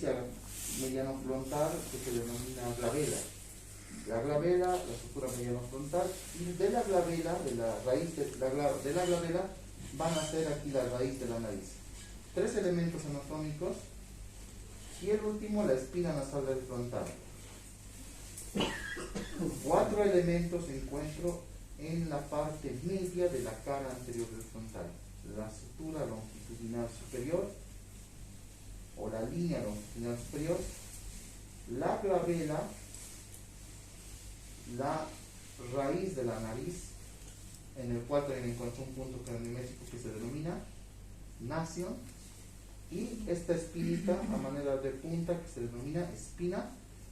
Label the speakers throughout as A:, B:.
A: eminencia mediano-frontal que se denomina glabela. La glabela, la estructura mediano-frontal, y de la glabela, de la raíz de la glabela, van a ser aquí la raíz de la nariz. 3 elementos anatómicos y el último la espina nasal del frontal. 4 elementos encuentro en la parte media de la cara anterior del frontal: la sutura longitudinal superior o la línea longitudinal superior, la glabela, la raíz de la nariz, en el cual también encuentro un punto craniométrico que se denomina nación, y esta espinita a manera de punta que se denomina espina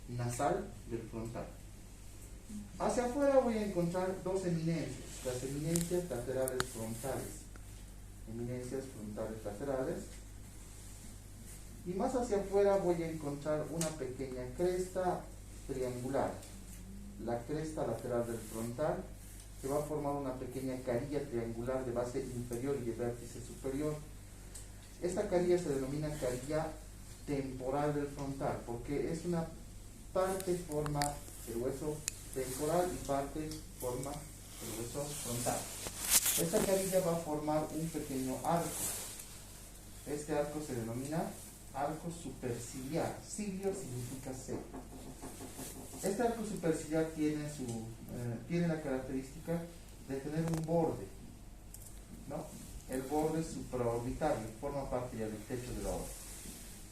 A: nasal del frontal. Hacia afuera voy a encontrar 2 eminencias, las eminencias laterales frontales, eminencias frontales laterales, y más hacia afuera voy a encontrar una pequeña cresta triangular, la cresta lateral del frontal, que va a formar una pequeña carilla triangular de base inferior y de vértice superior. Esta carilla se denomina carilla temporal del frontal, porque es una parte forma el hueso temporal y parte forma el hueso frontal. Esta carilla va a formar un pequeño arco. Este arco se denomina arco superciliar. Cilio significa ceja. Este arco superciliar tiene la característica de tener un borde, ¿no? El borde supraorbitario forma parte ya del techo de la órbita.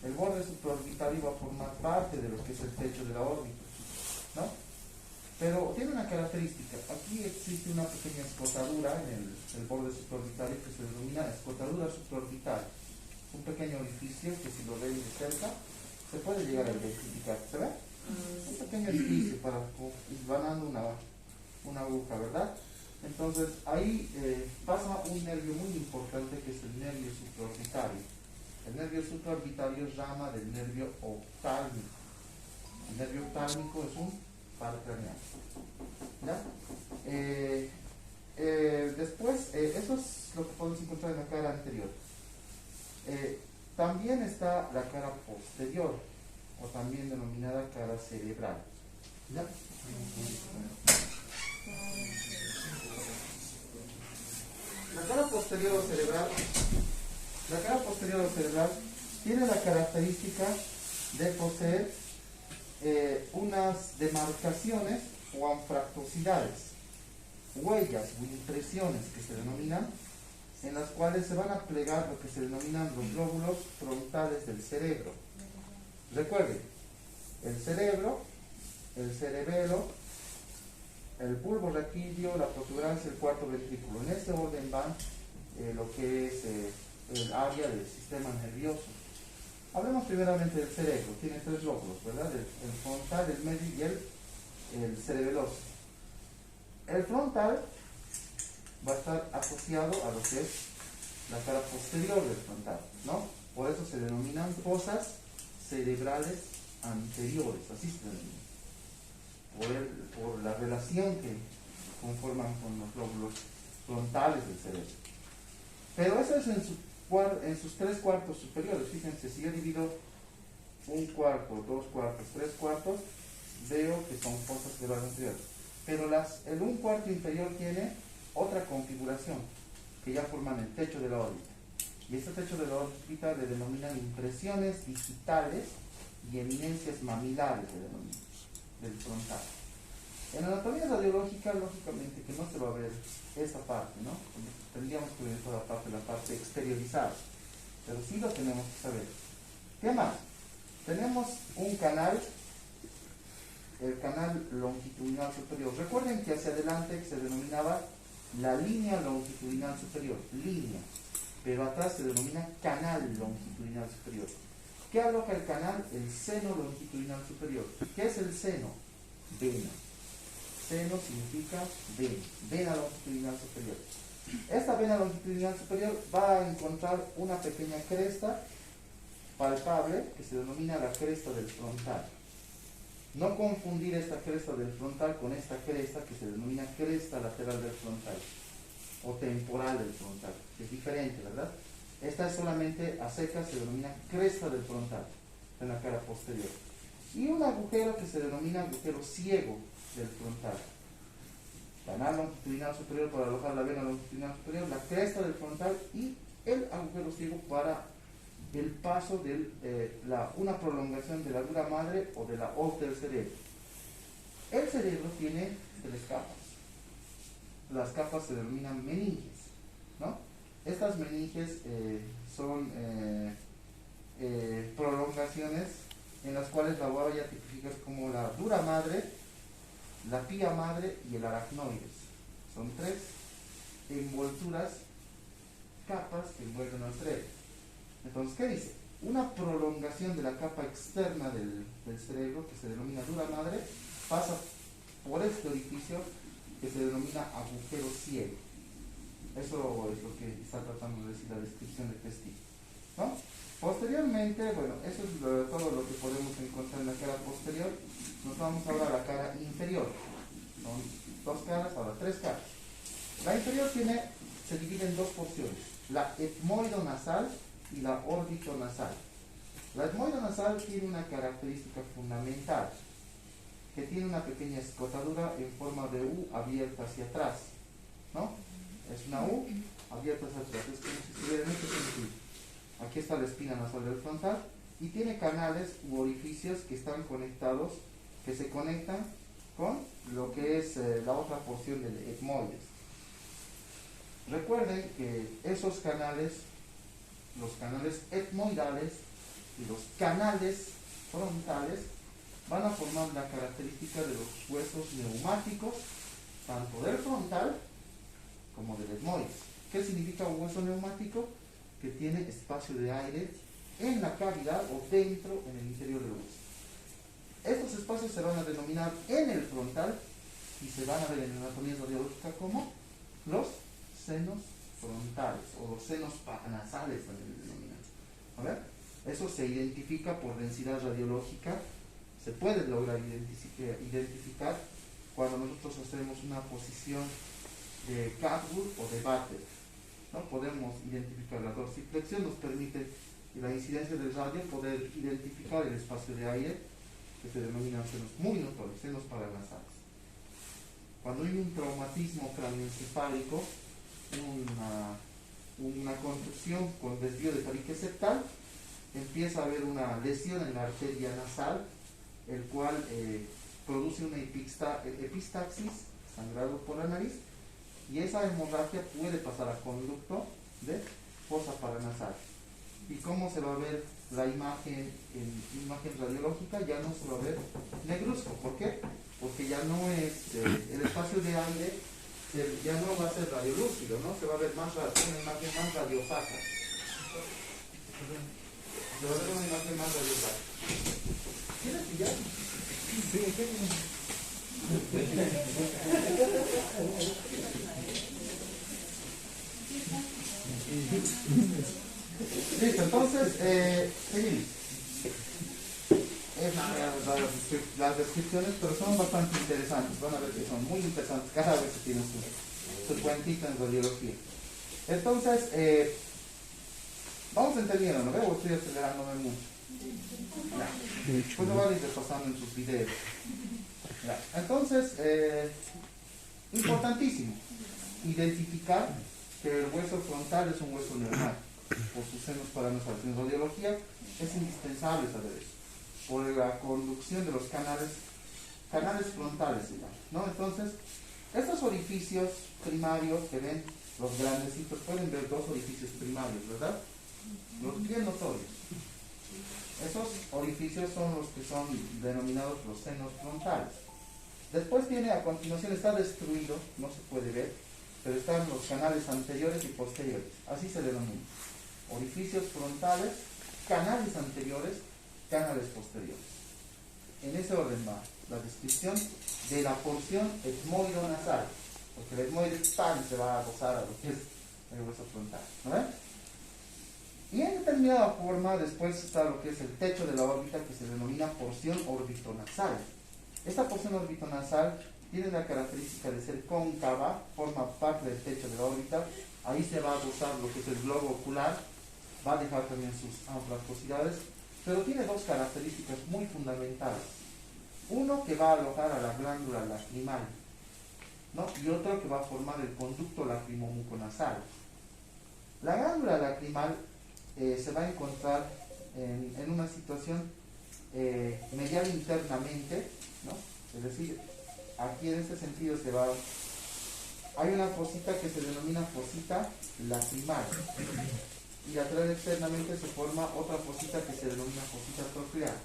A: El borde supraorbitario va a formar parte de lo que es el techo de la órbita, ¿no? Pero tiene una característica. Aquí existe una pequeña escotadura en el borde supraorbitario que se denomina escotadura supraorbital. Un pequeño orificio que, si lo ven de cerca, se puede llegar a identificar. ¿Se ve? Un pequeño orificio para ganando una aguja, ¿verdad? Entonces ahí pasa un nervio muy importante, que es el nervio supraorbitario. El nervio supraorbitario es rama del nervio oftálmico. El nervio oftálmico es un par craneal, ¿ya? Después, eso es lo que podemos encontrar en la cara anterior. También está la cara posterior, o también denominada cara cerebral, ¿ya? La cara posterior o cerebral tiene la característica de poseer unas demarcaciones o anfractosidades, huellas o impresiones que se denominan, en las cuales se van a plegar lo que se denominan los lóbulos frontales del cerebro. Recuerden, el cerebro, el cerebelo, el bulbo raquídeo, la protuberancia, el cuarto ventrículo. En este orden van lo que es el área del sistema nervioso. Hablemos primeramente del cerebro. Tiene 3 lóbulos, ¿verdad? El frontal, el medio y el cerebeloso. El frontal va a estar asociado a lo que es la cara posterior del frontal, ¿no? Por eso se denominan fosas cerebrales anteriores, así se denominan, por la relación que conforman con los lóbulos frontales del cerebro. Pero eso es en sus 3 cuartos superiores. Fíjense, si yo divido 1 cuarto, 2 cuartos, 3 cuartos, veo que son fosas cerebrales anteriores. Pero el 1 cuarto inferior tiene otra configuración, que ya forman el techo de la órbita. Y este techo de la órbita le denominan impresiones digitales y eminencias mamilares, del frontal. En la anatomía radiológica, lógicamente que no se va a ver esa parte, ¿no? Tendríamos que ver toda la parte exteriorizada, pero sí lo tenemos que saber. ¿Qué más? Tenemos un canal, el canal longitudinal superior. Recuerden que hacia adelante se denominaba la línea longitudinal superior, línea, pero atrás se denomina canal longitudinal superior. ¿Qué aloja el canal? El seno longitudinal superior. ¿Qué es el seno? Vena. Seno significa vena, vena longitudinal superior. Esta vena longitudinal superior va a encontrar una pequeña cresta palpable que se denomina la cresta del frontal. No confundir esta cresta del frontal con esta cresta que se denomina cresta lateral del frontal o temporal del frontal, que es diferente, ¿verdad? Esta es solamente a secas, se denomina cresta del frontal. en la cara posterior. Y un agujero que se denomina agujero ciego del frontal. Canal longitudinal superior para alojar la vena longitudinal superior, la cresta del frontal y el agujero ciego para el paso de una prolongación de la dura madre o de la hoz del cerebro. El cerebro tiene 3 capas. Las capas se denominan meninges, ¿no? Estas meninges son prolongaciones en las cuales la voy a tipificar como la dura madre, la pía madre y el aracnoides. Son 3 envolturas, capas que envuelven al cerebro. Entonces, ¿qué dice? Una prolongación de la capa externa del cerebro, que se denomina dura madre, pasa por este orificio que se denomina agujero ciego. Eso es lo que está tratando de decir la descripción de Pestis, ¿no? Posteriormente, bueno, eso es todo lo que podemos encontrar en la cara posterior. Nos vamos ahora a la cara inferior. Son 2 caras, ahora 3 caras. La inferior se divide en 2 porciones, la etmoidonasal y la orbitonasal. La etmoidonasal tiene una característica fundamental, que tiene una pequeña escotadura en forma de U abierta hacia atrás, ¿no? Es una U abierta hacia atrás, es como si estuviera en este sentido. Aquí está la espina nasal del frontal y tiene canales u orificios que están conectados, que se conectan con lo que es la otra porción del etmoides. Recuerden que esos canales, los canales etmoidales y los canales frontales, van a formar la característica de los huesos neumáticos, tanto del frontal como del etmoides. ¿Qué significa un hueso neumático? Que tiene espacio de aire en la cavidad o dentro, en el interior del hueso. Estos espacios se van a denominar en el frontal y se van a ver en la anatomía radiológica como los senos frontales o los senos paranasales también denominan. A ver, eso se identifica por densidad radiológica. Se puede lograr identificar cuando nosotros hacemos una posición de Catwood o de Batten, ¿no? Podemos identificar la dorsiflexión, nos permite la incidencia del radio poder identificar el espacio de aire que se denominan senos muy notorios, senos paranasales. Cuando hay un traumatismo craneoencefálico, una contusión con desvío de tabique septal, empieza a haber una lesión en la arteria nasal, el cual produce una epistaxis, sangrado por la nariz, y esa hemorragia puede pasar a conducto de fosa paranasal. ¿Y cómo se va a ver la imagen en imagen radiológica? Ya no se va a ver negruzco. ¿Por qué? Porque ya no es el espacio de aire, ya no va a ser radiolúcido, ¿no? Se va a ver más una imagen más radiopaca. Se va a ver una imagen más radiopaca. ¿Quieres pillar? Sí, ¿qué? Listo, entonces, seguimos. Las descripciones, pero son bastante interesantes. Van a ver que son muy interesantes. Cada vez que tienen su cuentita en radiología. Entonces, vamos entendiendo, ¿no veo? Estoy acelerándome mucho. Ya. Pues lo van a ir repasando en sus videos. Ya. Entonces, importantísimo identificar que el hueso frontal es un hueso neumático por sus senos paranasales. En radiología es indispensable saber eso, por la conducción de los canales frontales, digamos, ¿no? Entonces, estos orificios primarios que ven, los grandecitos, pueden ver 2 orificios primarios, ¿verdad? Los bien notorios. Esos orificios son los que son denominados los senos frontales. Después tiene, a continuación, está destruido, no se puede ver, pero están los canales anteriores y posteriores, así se denomina. Orificios frontales, canales anteriores, canales posteriores. En ese orden va la descripción de la porción etmoidonasal, porque el etmoides se va a gozar a lo que es el hueso frontal, ¿no ven? Y en determinada forma, después está lo que es el techo de la órbita, que se denomina porción orbitonasal. Esta porción orbitonasal tiene la característica de ser cóncava, forma parte del techo de la órbita. Ahí se va a gozar lo que es el globo ocular, va a dejar también sus anfractuosidades, pero tiene dos características muy fundamentales. Uno que va a alojar a la glándula lacrimal, ¿no? Y otro que va a formar el conducto lacrimomuconasal. La glándula lacrimal se va a encontrar en una situación medial internamente, ¿no? Es decir, aquí en este sentido hay una fosita que se denomina fosita lacrimal, y atrás externamente se forma otra fosita que se denomina fosita troclear.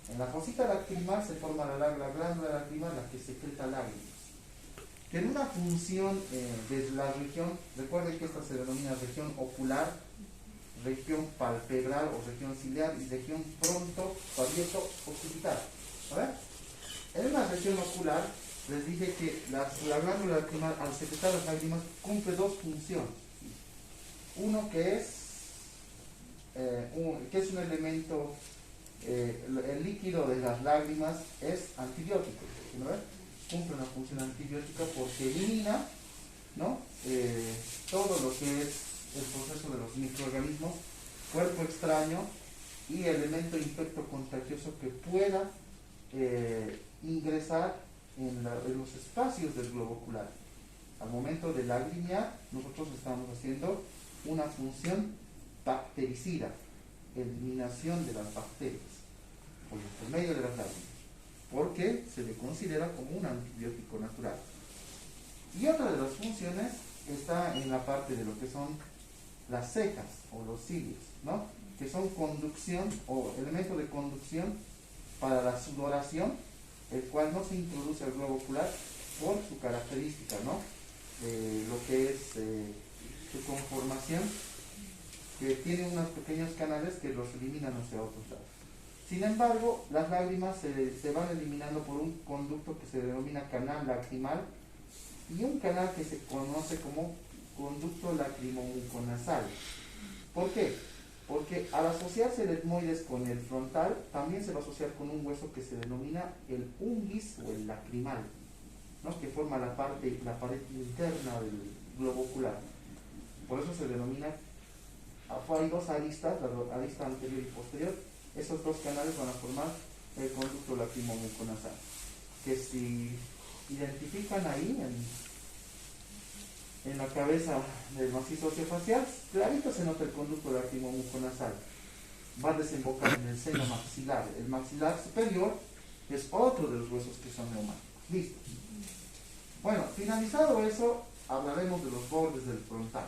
A: En la fosita lacrimal se forma la glándula lacrimal, la que secreta lágrimas. Tiene una función desde la región, recuerden que esta se denomina región ocular, región palpebral o región ciliar y región fronto-parieto-occipital. En la región ocular les dije que la glándula lacrimal, al secretar las lágrimas, cumple dos funciones. Uno que es un elemento, el líquido de las lágrimas es antibiótico, ¿no? Cumple una función antibiótica porque elimina, ¿no? Todo lo que es el proceso de los microorganismos, cuerpo extraño y elemento infecto contagioso que pueda ingresar en los espacios del globo ocular. Al momento de lagrimear, nosotros estamos haciendo una función bactericida, eliminación de las bacterias por medio de las lágrimas, porque se le considera como un antibiótico natural. Y otra de las funciones está en la parte de lo que son las cejas o los cilios, ¿no? Que son conducción o elemento de conducción para la sudoración, el cual no se introduce al globo ocular por su característica, ¿no? Lo que es su conformación, que tiene unos pequeños canales que los eliminan hacia otros lados. Sin embargo, las lágrimas se van eliminando por un conducto que se denomina canal lacrimal y un canal que se conoce como conducto lacrimomuconasal. ¿Por qué? Porque al asociarse el etmoides con el frontal, también se va a asociar con un hueso que se denomina el unguis o el lacrimal, ¿no? Que forma la pared interna del globo ocular. Por eso se denomina, hay dos aristas, la arista anterior y posterior. Esos dos canales van a formar el conducto lacrimomuconasal, que si identifican ahí en la cabeza del macizo ociofacial, clarito se nota el conducto lacrimomuconasal. Va a desembocar en el seno maxilar. El maxilar superior es otro de los huesos que son neumáticos. Listo. Bueno, finalizado eso, hablaremos de los bordes del frontal.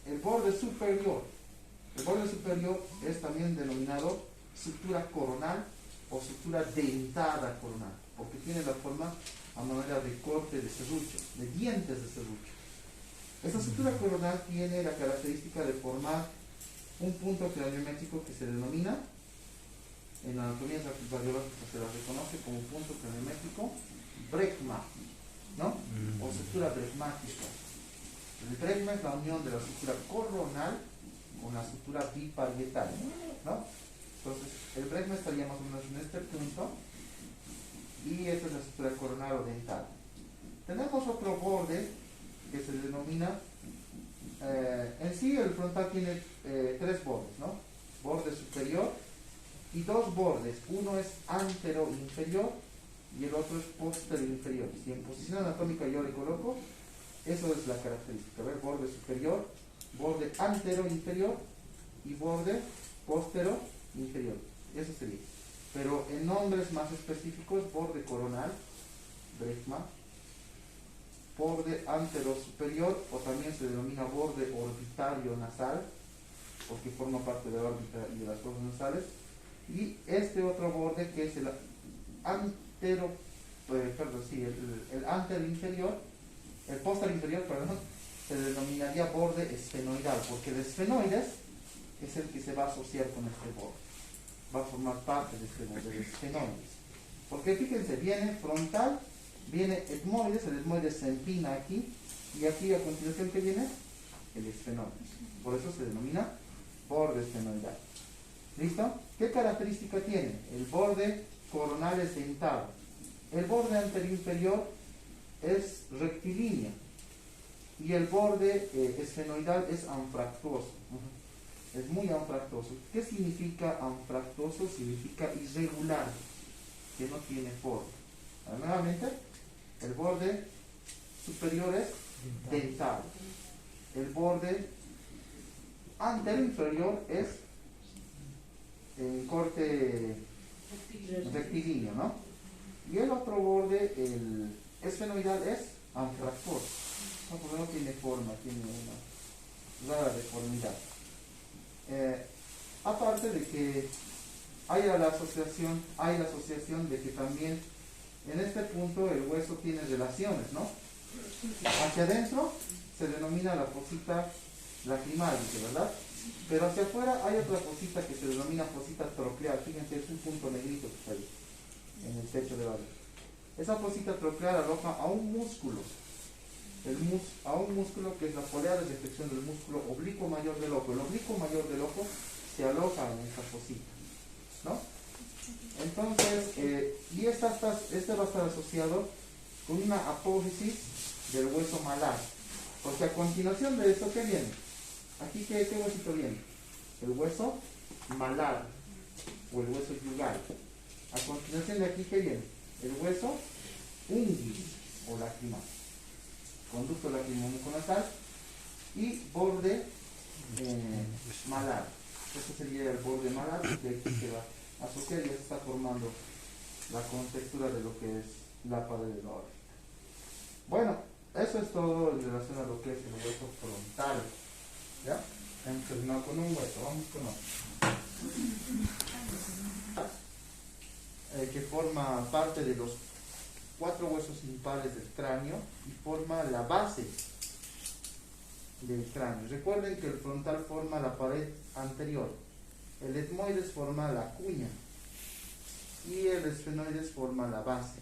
A: El borde superior. El borde superior es también denominado sutura coronal o sutura dentada coronal, porque tiene la forma a manera de corte de serrucho, de dientes de serrucho. Esta sutura coronal tiene la característica de formar un punto craniométrico que se denomina, en la anatomía radiológica se la reconoce como punto craniométrico brecma, ¿no? O sutura brecmática. El brecma es la unión de la sutura coronal con la sutura biparietal, ¿no? Entonces, el brecma estaría más o menos en este punto y esta es la sutura coronal o dental. Tenemos otro borde que se denomina, en sí el frontal tiene tres bordes, ¿no? Borde superior y dos bordes. Uno es antero inferior y el otro es postero inferior. Si en posición anatómica yo le coloco, eso es la característica. A ver, borde superior, borde antero inferior y borde postero inferior. Eso sería. Pero en nombres más específicos, borde coronal, brecma, borde antero superior, o también se denomina borde orbitario nasal, porque forma parte de la órbita y de las fosas nasales, y este otro borde que es el antero, el antero inferior, el posterior inferior, perdón, se denominaría borde esfenoidal, porque el esfenoides es el que se va a asociar con este borde, va a formar parte de este borde de esfenoides. Porque fíjense, viene frontal, viene etmoides, el etmoides se empina aquí, y aquí a continuación que viene el esfenoides. Por eso se denomina borde esfenoidal. ¿Listo? ¿Qué característica tiene? El borde coronal es dentado. El borde anterior inferior es rectilíneo y el borde esfenoidal es anfractuoso. es muy anfractuoso. ¿Qué significa anfractuoso? Significa irregular, que no tiene forma. Ahora, nuevamente, el borde superior es dentado. El borde anterior inferior es en corte rectilíneo, ¿no? Y el otro borde, el esfenoidal, es anfractuoso, ¿no? Porque no tiene forma, tiene una rara deformidad. Aparte de que hay la asociación de que también en este punto el hueso tiene relaciones, ¿no? Hacia adentro se denomina la fosita lacrimal, ¿verdad? Pero hacia afuera hay otra fosita que se denomina fosita troclear. Fíjense, es un punto negrito que está ahí, en el techo de barrio. Esa fosita troclear aloja a un músculo, a un músculo que es la polea de reflexión del músculo oblicuo mayor del ojo. El oblicuo mayor del ojo se aloja en esa fosita, ¿no? Entonces, este va a estar asociado con una apófisis del hueso malar. Porque a continuación de esto, ¿qué viene? Aquí, ¿qué huesito viene? El hueso malar o el hueso yugal. A continuación de aquí, ¿qué viene? El hueso unguis o lacrimal. Conducto lacrimomuconasal y borde malar. Este sería el borde malar, que aquí se va a asociar y ya se está formando la contextura de lo que es la pared de la órbita. Bueno, eso es todo en relación a lo que es el hueso frontal. ¿Ya? Hemos terminado con un hueso, vamos con otro. Que forma parte de los 4 huesos impares del cráneo y forma la base del cráneo. Recuerden que el frontal forma la pared anterior, el etmoides forma la cuña y el esfenoides forma la base,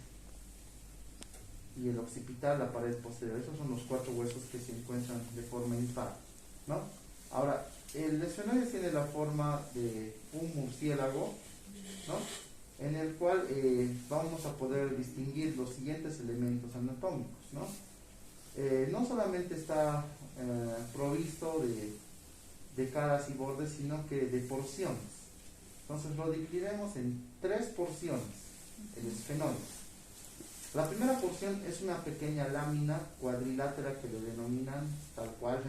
A: y el occipital la pared posterior. Esos son los 4 huesos que se encuentran de forma impar, ¿no? Ahora, el esfenoides tiene la forma de un murciélago, ¿no? En el cual vamos a poder distinguir los siguientes elementos anatómicos, ¿no? No solamente está provisto de caras y bordes, sino que de porciones. Entonces lo dividiremos en 3 porciones, el esfenoides. La primera porción es una pequeña lámina cuadrilátera que le denominan tal cual,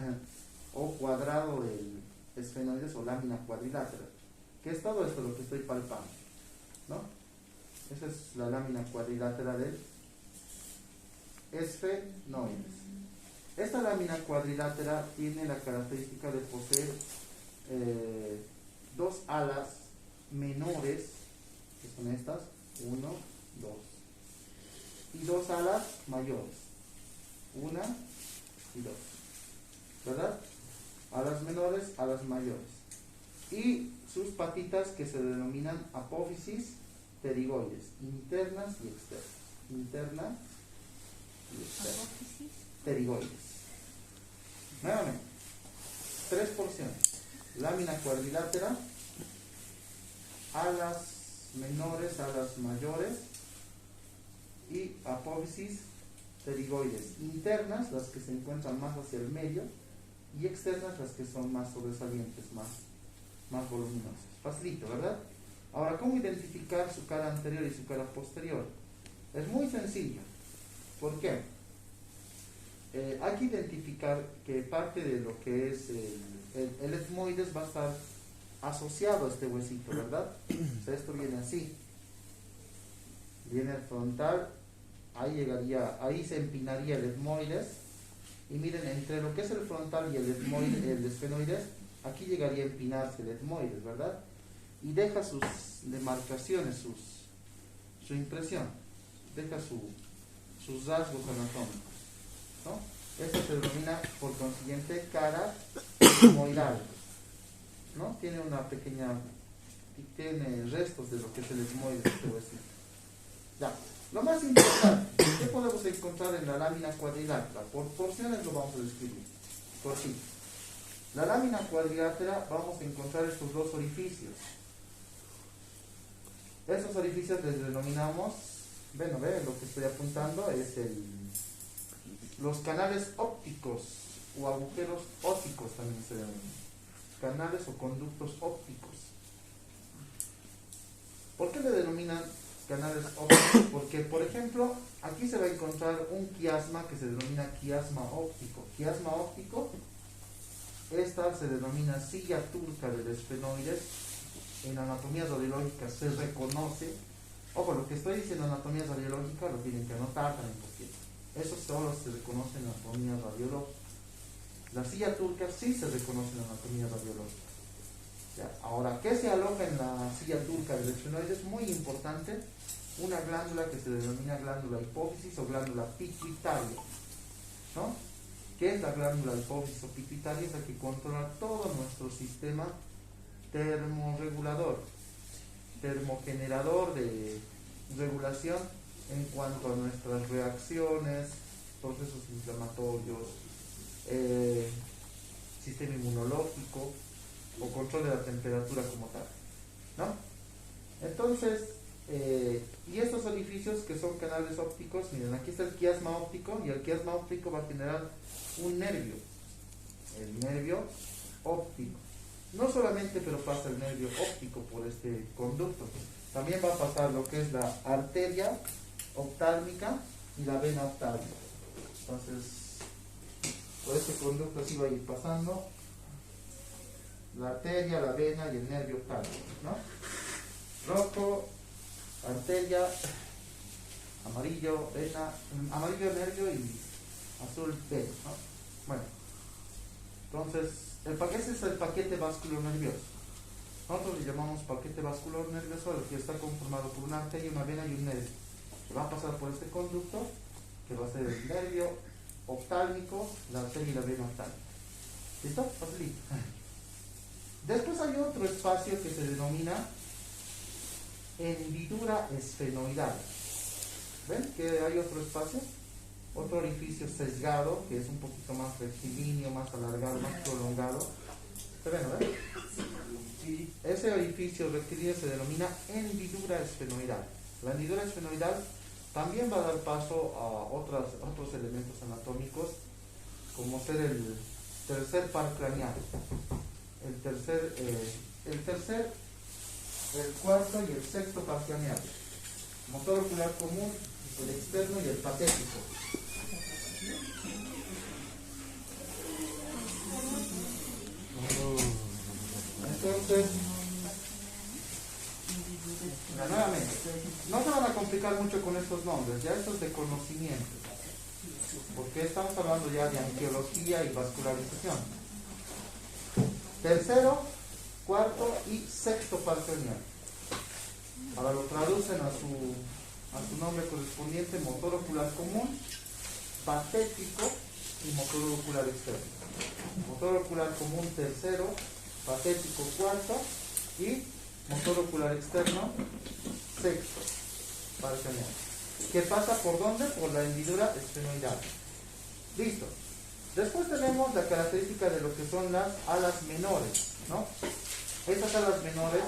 A: o cuadrado del esfenoides o lámina cuadrilátera, que es todo esto lo que estoy palpando, ¿no? Esa es la lámina cuadrilátera del esfenoides. Esta lámina cuadrilátera tiene la característica de poseer 2 alas menores, que son estas, 1, 2, y 2 alas mayores, 1 y 2, ¿verdad? Alas menores, alas mayores, y sus patitas que se denominan apófisis pterigoides, internas y externas, interna y externa, pterigoides. Nuevamente, 3 porciones: lámina cuadrilátera, alas menores, alas mayores y apófisis pterigoides, internas las que se encuentran más hacia el medio y externas las que son más sobresalientes, más voluminosas. Facilito, ¿verdad? Ahora, ¿cómo identificar su cara anterior y su cara posterior? Es muy sencillo. ¿Por qué? Hay que identificar que parte de lo que es el etmoides va a estar asociado a este huesito, ¿verdad? O sea, esto viene así. Viene el frontal, ahí se empinaría el etmoides, y miren, entre lo que es el frontal y el etmoides, el esfenoides, aquí llegaría a empinarse el etmoides, ¿verdad? Y deja sus demarcaciones, su impresión, deja sus rasgos anatómicos, ¿no? Esto se denomina, por consiguiente, cara etmoidal, ¿no? Tiene restos de lo que es el etmoides, este huesito. Ya. Lo más importante, ¿qué podemos encontrar en la lámina cuadrilátera? Por porciones lo vamos a describir. Por sí. La lámina cuadrilátera vamos a encontrar estos 2 orificios. Estos orificios les denominamos, bueno, lo que estoy apuntando es los canales ópticos o agujeros ópticos también se denominan. canales o conductos ópticos. ¿Por qué le denominan canales ópticos? Porque, por ejemplo, aquí se va a encontrar un quiasma que se denomina quiasma óptico. Quiasma óptico, esta se denomina silla turca del esfenoides. En anatomía radiológica se reconoce. Ojo, lo que estoy diciendo en anatomía radiológica lo tienen que anotar también, porque eso solo se reconoce en anatomía radiológica. La silla turca sí se reconoce en anatomía radiológica. Ya, ahora, ¿qué se aloja en la silla turca del esfenoides? Es muy importante, una glándula que se denomina glándula hipófisis o glándula pituitaria, ¿no? ¿Qué es la glándula hipófisis o pituitaria? Es la que controla todo nuestro sistema termorregulador, termogenerador de regulación en cuanto a nuestras reacciones, procesos inflamatorios, sistema inmunológico o control de la temperatura como tal, ¿no? Entonces, y estos orificios que son canales ópticos, miren, aquí está el quiasma óptico, y el quiasma óptico va a generar un nervio, el nervio óptico. No solamente pero pasa el nervio óptico por este conducto, también va a pasar lo que es la arteria oftálmica y la vena oftálmica. Entonces, por este conducto así va a ir pasando la arteria, la vena y el nervio oftálmico, ¿no? Rojo, arteria, amarillo, vena, amarillo nervio y azul vena, ¿no? Bueno, entonces, ese es el paquete vasculonervioso. Nosotros le llamamos paquete vasculonervioso, el que está conformado por una arteria, una vena y un nervio. Que va a pasar por este conducto, que va a ser el nervio oftálmico, la arteria y la vena oftálmica. ¿Listo? Facilito. Después hay otro espacio que se denomina hendidura esfenoidal. ¿Ven que hay otro espacio? Otro orificio sesgado, que es un poquito más rectilíneo, más alargado, más prolongado. ¿Se ven, no ven? Y ese orificio rectilíneo se denomina hendidura esfenoidal. La hendidura esfenoidal también va a dar paso a otros elementos anatómicos, como ser el tercer par craneal, el cuarto y el sexto par craneal, motor ocular común, el externo y el patético. Entonces, nuevamente, no se van a complicar mucho con estos nombres, ya esto es de conocimiento, porque estamos hablando ya de angiología y vascularización. Tercero, cuarto y sexto par craneal. Ahora lo traducen a su nombre correspondiente: motor ocular común, patético y motor ocular externo. Motor ocular común tercero, patético cuarto y motor ocular externo sexto par craneal. ¿Qué pasa por dónde? Por la hendidura esfenoidal. Listo. Después tenemos la característica de lo que son las alas menores, ¿no? Estas alas menores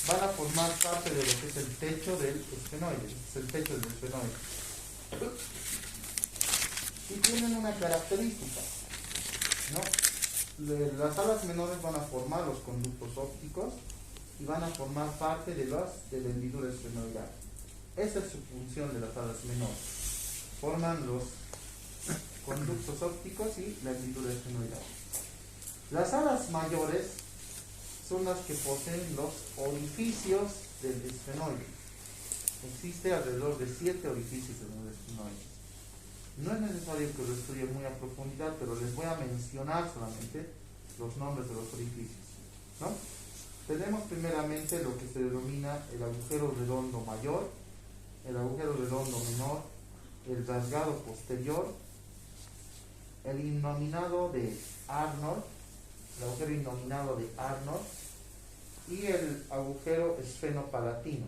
A: van a formar parte de lo que es el techo del esfenoide, es el techo del esfenoide. Y tienen una característica, ¿no? Las alas menores van a formar los conductos ópticos y van a formar parte de la hendidura esfenoidal. Esa es su función de las alas menores. Forman los conductos ópticos y la hendidura esfenoidal. Las alas mayores son las que poseen los orificios del esfenoide. Existe alrededor de 7 orificios en el esfenoide. No es necesario que lo estudien muy a profundidad, pero les voy a mencionar solamente los nombres de los orificios, ¿no? Tenemos primeramente lo que se denomina el agujero redondo mayor, el agujero redondo menor, el rasgado posterior, el innominado de Arnold, el agujero innominado de Arnold, y el agujero esfenopalatino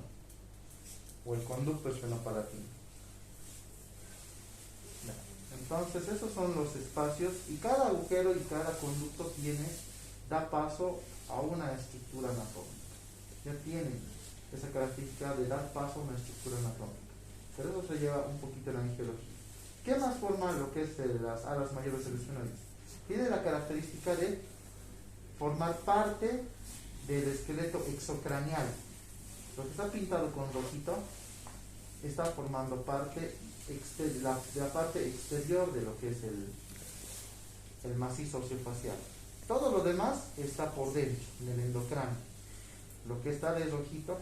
A: o el conducto esfenopalatino. Entonces esos son los espacios, y cada agujero y cada conducto da paso a una estructura anatómica. Ya tienen esa característica de dar paso a una estructura anatómica. Pero eso se lleva un poquito en la angiología. ¿Qué más forma lo que es las alas mayores del esfenoide? Tiene la característica de formar parte del esqueleto exocraneal. Lo que está pintado con rojito está formando parte de la parte exterior de lo que es el macizo ociofacial. Todo lo demás está por dentro, en el endocráneo. Lo que está de rojito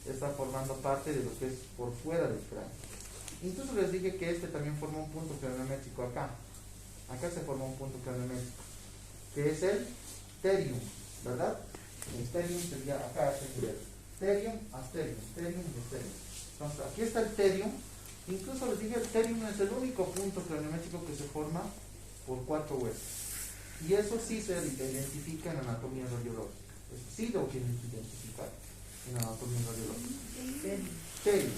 A: está formando parte de lo que es por fuera del cráneo. Incluso les dije que este también forma un punto craniométrico acá. Acá se forma un punto craniométrico, que es el terium, ¿verdad? El terium sería acá, este nivel. Terium, asterium, terium y asterium. Entonces, aquí está el terium. Incluso les dije, el terium es el único punto craniométrico que se forma por 4 huesos. Y eso sí se identifica en anatomía radiológica. Eso sí lo tienen que identificar en anatomía radiológica. Terium.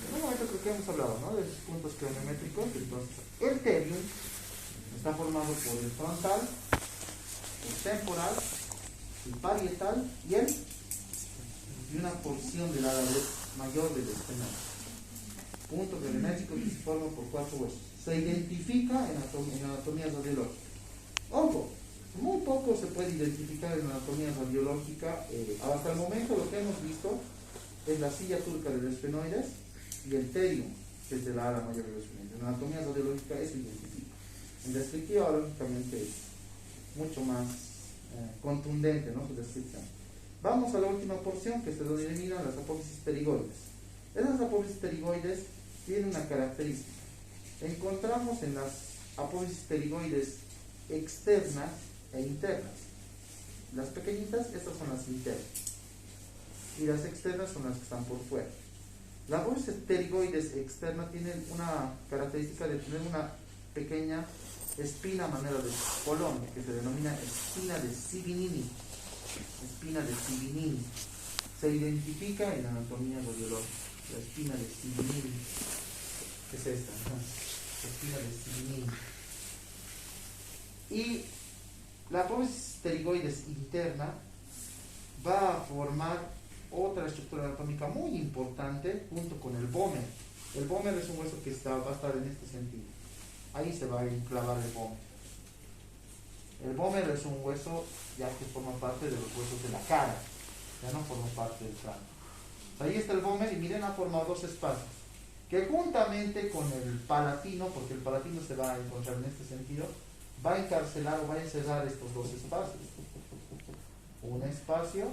A: En un momento creo que hemos hablado, ¿no?, de esos puntos craniométricos. Entonces, el terium está formado por el frontal, el temporal, el parietal y una porción del ala mayor del esternón. Punto craniométrico que se forma por 4 huesos. Se identifica en anatomía radiológica. Ojo, muy poco se puede identificar en anatomía radiológica. Hasta el momento lo que hemos visto es la silla turca de los esfenoides y el terium, que es de la ala mayor de los esfenoides. En anatomía radiológica eso identifica. En descriptiva, lógicamente, es mucho más contundente, ¿no?, su descripción. Vamos a la última porción, que se denominan las apófisis pterigoides. Esas apófisis pterigoides tienen una característica. Encontramos en las apófisis pterigoides externas e internas. Las pequeñitas, estas son las internas. Y las externas son las que están por fuera. La apófisis pterigoides externa tiene una característica de tener una pequeña espina a manera de colón, que se denomina espina de Sivinini. Espina de Sivinini. Se identifica en anatomía radiológica. La espina de Sivinini. ¿Qué es esta? Espina de Sivinini. Y la apófisis pterigoides interna va a formar otra estructura anatómica muy importante junto con el vómer. El vómer es un hueso que va a estar en este sentido. Ahí se va a enclavar el vómer. El vómer es un hueso ya que forma parte de los huesos de la cara, ya no forma parte del cráneo. Ahí está el vómer y miren, ha formado 2 espacios que juntamente con el palatino, porque el palatino se va a encontrar en este sentido, va a encarcelar o va a encerrar estos 2 espacios. Un espacio,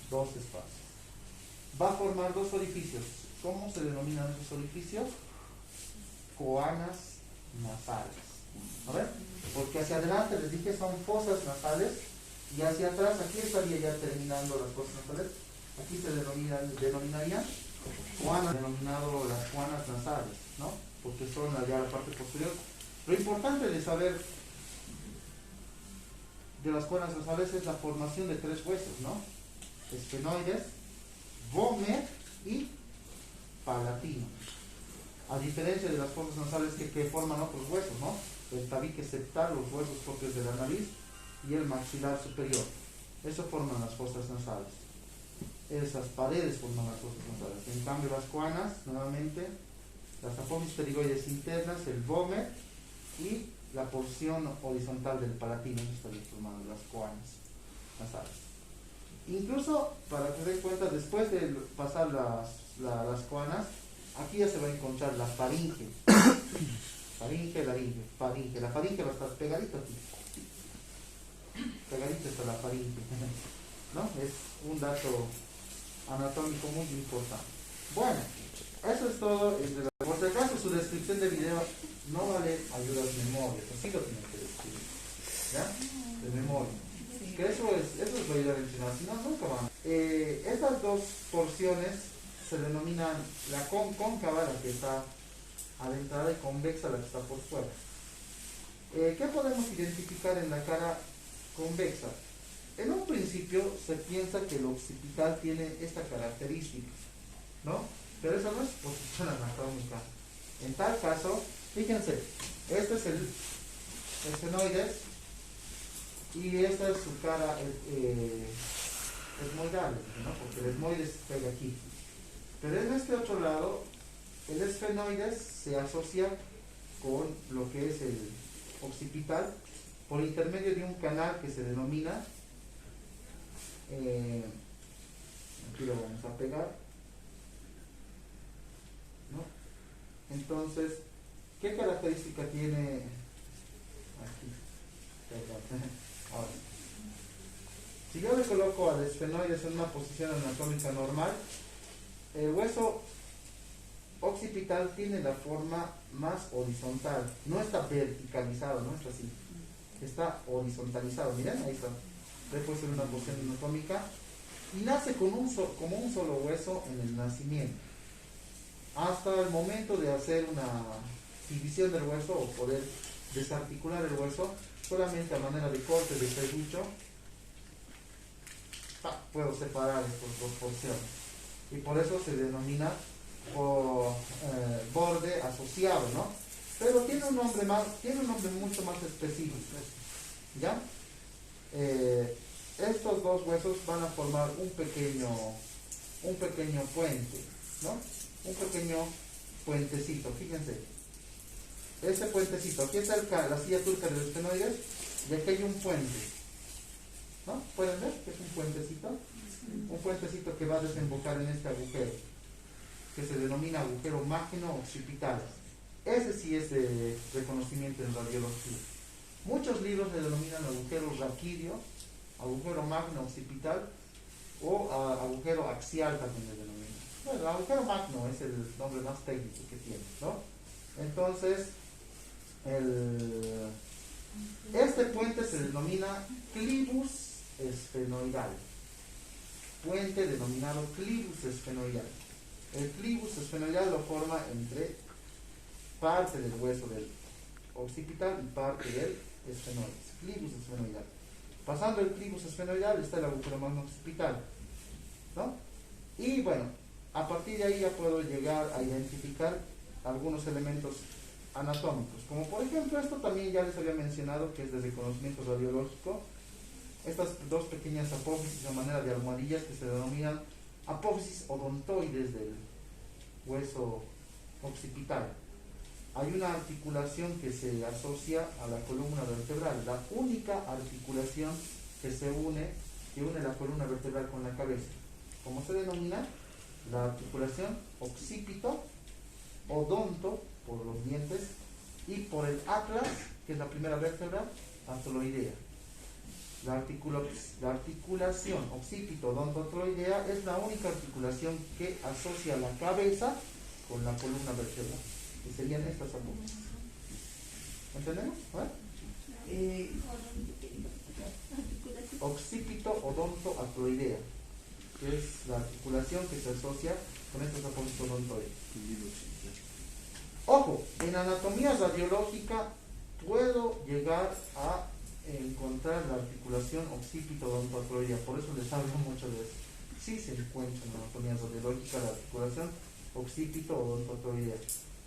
A: 2 espacios. Va a formar 2 orificios. ¿Cómo se denominan esos orificios? Coanas nasales. ¿A ver? Porque hacia adelante les dije son fosas nasales y hacia atrás, aquí estaría ya terminando las fosas nasales. Aquí se denominarían coanas, denominado las coanas nasales, ¿no? Porque son allá la parte posterior. Lo importante de saber de las coanas nasales es la formación de 3 huesos, ¿no? Esfenoides, vómer y palatino. A diferencia de las fosas nasales que forman otros huesos, ¿no? El tabique septal, los huesos propios de la nariz y el maxilar superior. Eso forman las fosas nasales. Esas paredes forman las fosas nasales. En cambio, las coanas, nuevamente, las apófisis pterigoides internas, el vómer y la porción horizontal del palatino, eso estaría formando las coanas nasales. Incluso, para que se den cuenta, después de pasar las coanas, aquí ya se va a encontrar la faringe. Faringe, laringe, faringe. La faringe va a estar pegadita aquí. Pegadita está la faringe. ¿No? Es un dato anatómico muy importante. Bueno, eso es todo. Por si acaso su descripción de video no vale ayuda de memoria, así lo tienen que describir. ¿Ya? De memoria. Que eso es lo ideal de enseñar, si no, nunca van. Estas 2 porciones se denominan la cóncava, la que está adentrada, y convexa, la que está por fuera. ¿Qué podemos identificar en la cara convexa? En un principio se piensa que el occipital tiene esta característica, ¿no? Pero esa no es posición anatómica. En tal caso, fíjense, este es el esfenoides y esta es su cara esmoidal, ¿no? Porque el esmoides pega aquí. Pero en este otro lado, el esfenoides se asocia con lo que es el occipital por intermedio de un canal que se denomina, aquí lo vamos a pegar, ¿no? Entonces, ¿qué característica tiene aquí? Perdón. Ahora, si yo le coloco al esfenoides en una posición anatómica normal, el hueso occipital tiene la forma más horizontal, no está verticalizado, no está así, está horizontalizado. Miren, ahí está, le he puesto en una posición anatómica y nace con como un solo hueso en el nacimiento. Hasta el momento de hacer una división del hueso o poder desarticular el hueso, solamente a manera de corte de serrucho, puedo separar estas dos porciones. Y por eso se denomina borde asociado, ¿no? Pero tiene un nombre mucho más específico, ¿ya? Estos dos huesos van a formar un pequeño puente, ¿no? Un pequeño puentecito, fíjense. Este puentecito, aquí está la silla turca de los esfenoides y aquí hay un puente, ¿no? ¿Pueden ver que es un puentecito? Un puentecito que va a desembocar en este agujero, que se denomina agujero magno occipital. Ese sí es de reconocimiento en radiología. Muchos libros le denominan agujero raquídeo, agujero magno occipital o agujero axial también le denominan. Bueno, el agujero magno es el nombre más técnico que tiene, ¿no? Entonces, este puente se denomina clivus esfenoidal. Puente denominado clivus esfenoidal. El clivus esfenoidal lo forma entre parte del hueso del occipital y parte del esfenoides. Clivus esfenoidal. Pasando el clivus esfenoidal está el agujero magno occipital, ¿no? Y bueno, a partir de ahí ya puedo llegar a identificar algunos elementos anatómicos, como por ejemplo esto también ya les había mencionado que es de reconocimiento radiológico, estas dos pequeñas apófisis a manera de almohadillas que se denominan apófisis odontoides del hueso occipital. Hay una articulación que se asocia a la columna vertebral, la única articulación que une la columna vertebral con la cabeza. ¿Cómo se denomina? La articulación occipito, odonto, por los dientes, y por el atlas, que es la primera vértebra, atoloidea. La articulación occipito-odonto-atoloidea es la única articulación que asocia la cabeza con la columna vertebral, que serían estas apófisis. ¿Entendemos? Occipito-odonto-atoloidea, que es la articulación que se asocia con estas apófisis odontoides. Ojo, en anatomía radiológica puedo llegar a encontrar la articulación occipito-odonto-atoloidea, por eso les hablo mucho de eso. Sí se encuentra en anatomía radiológica la articulación occipito-odonto-atoloidea.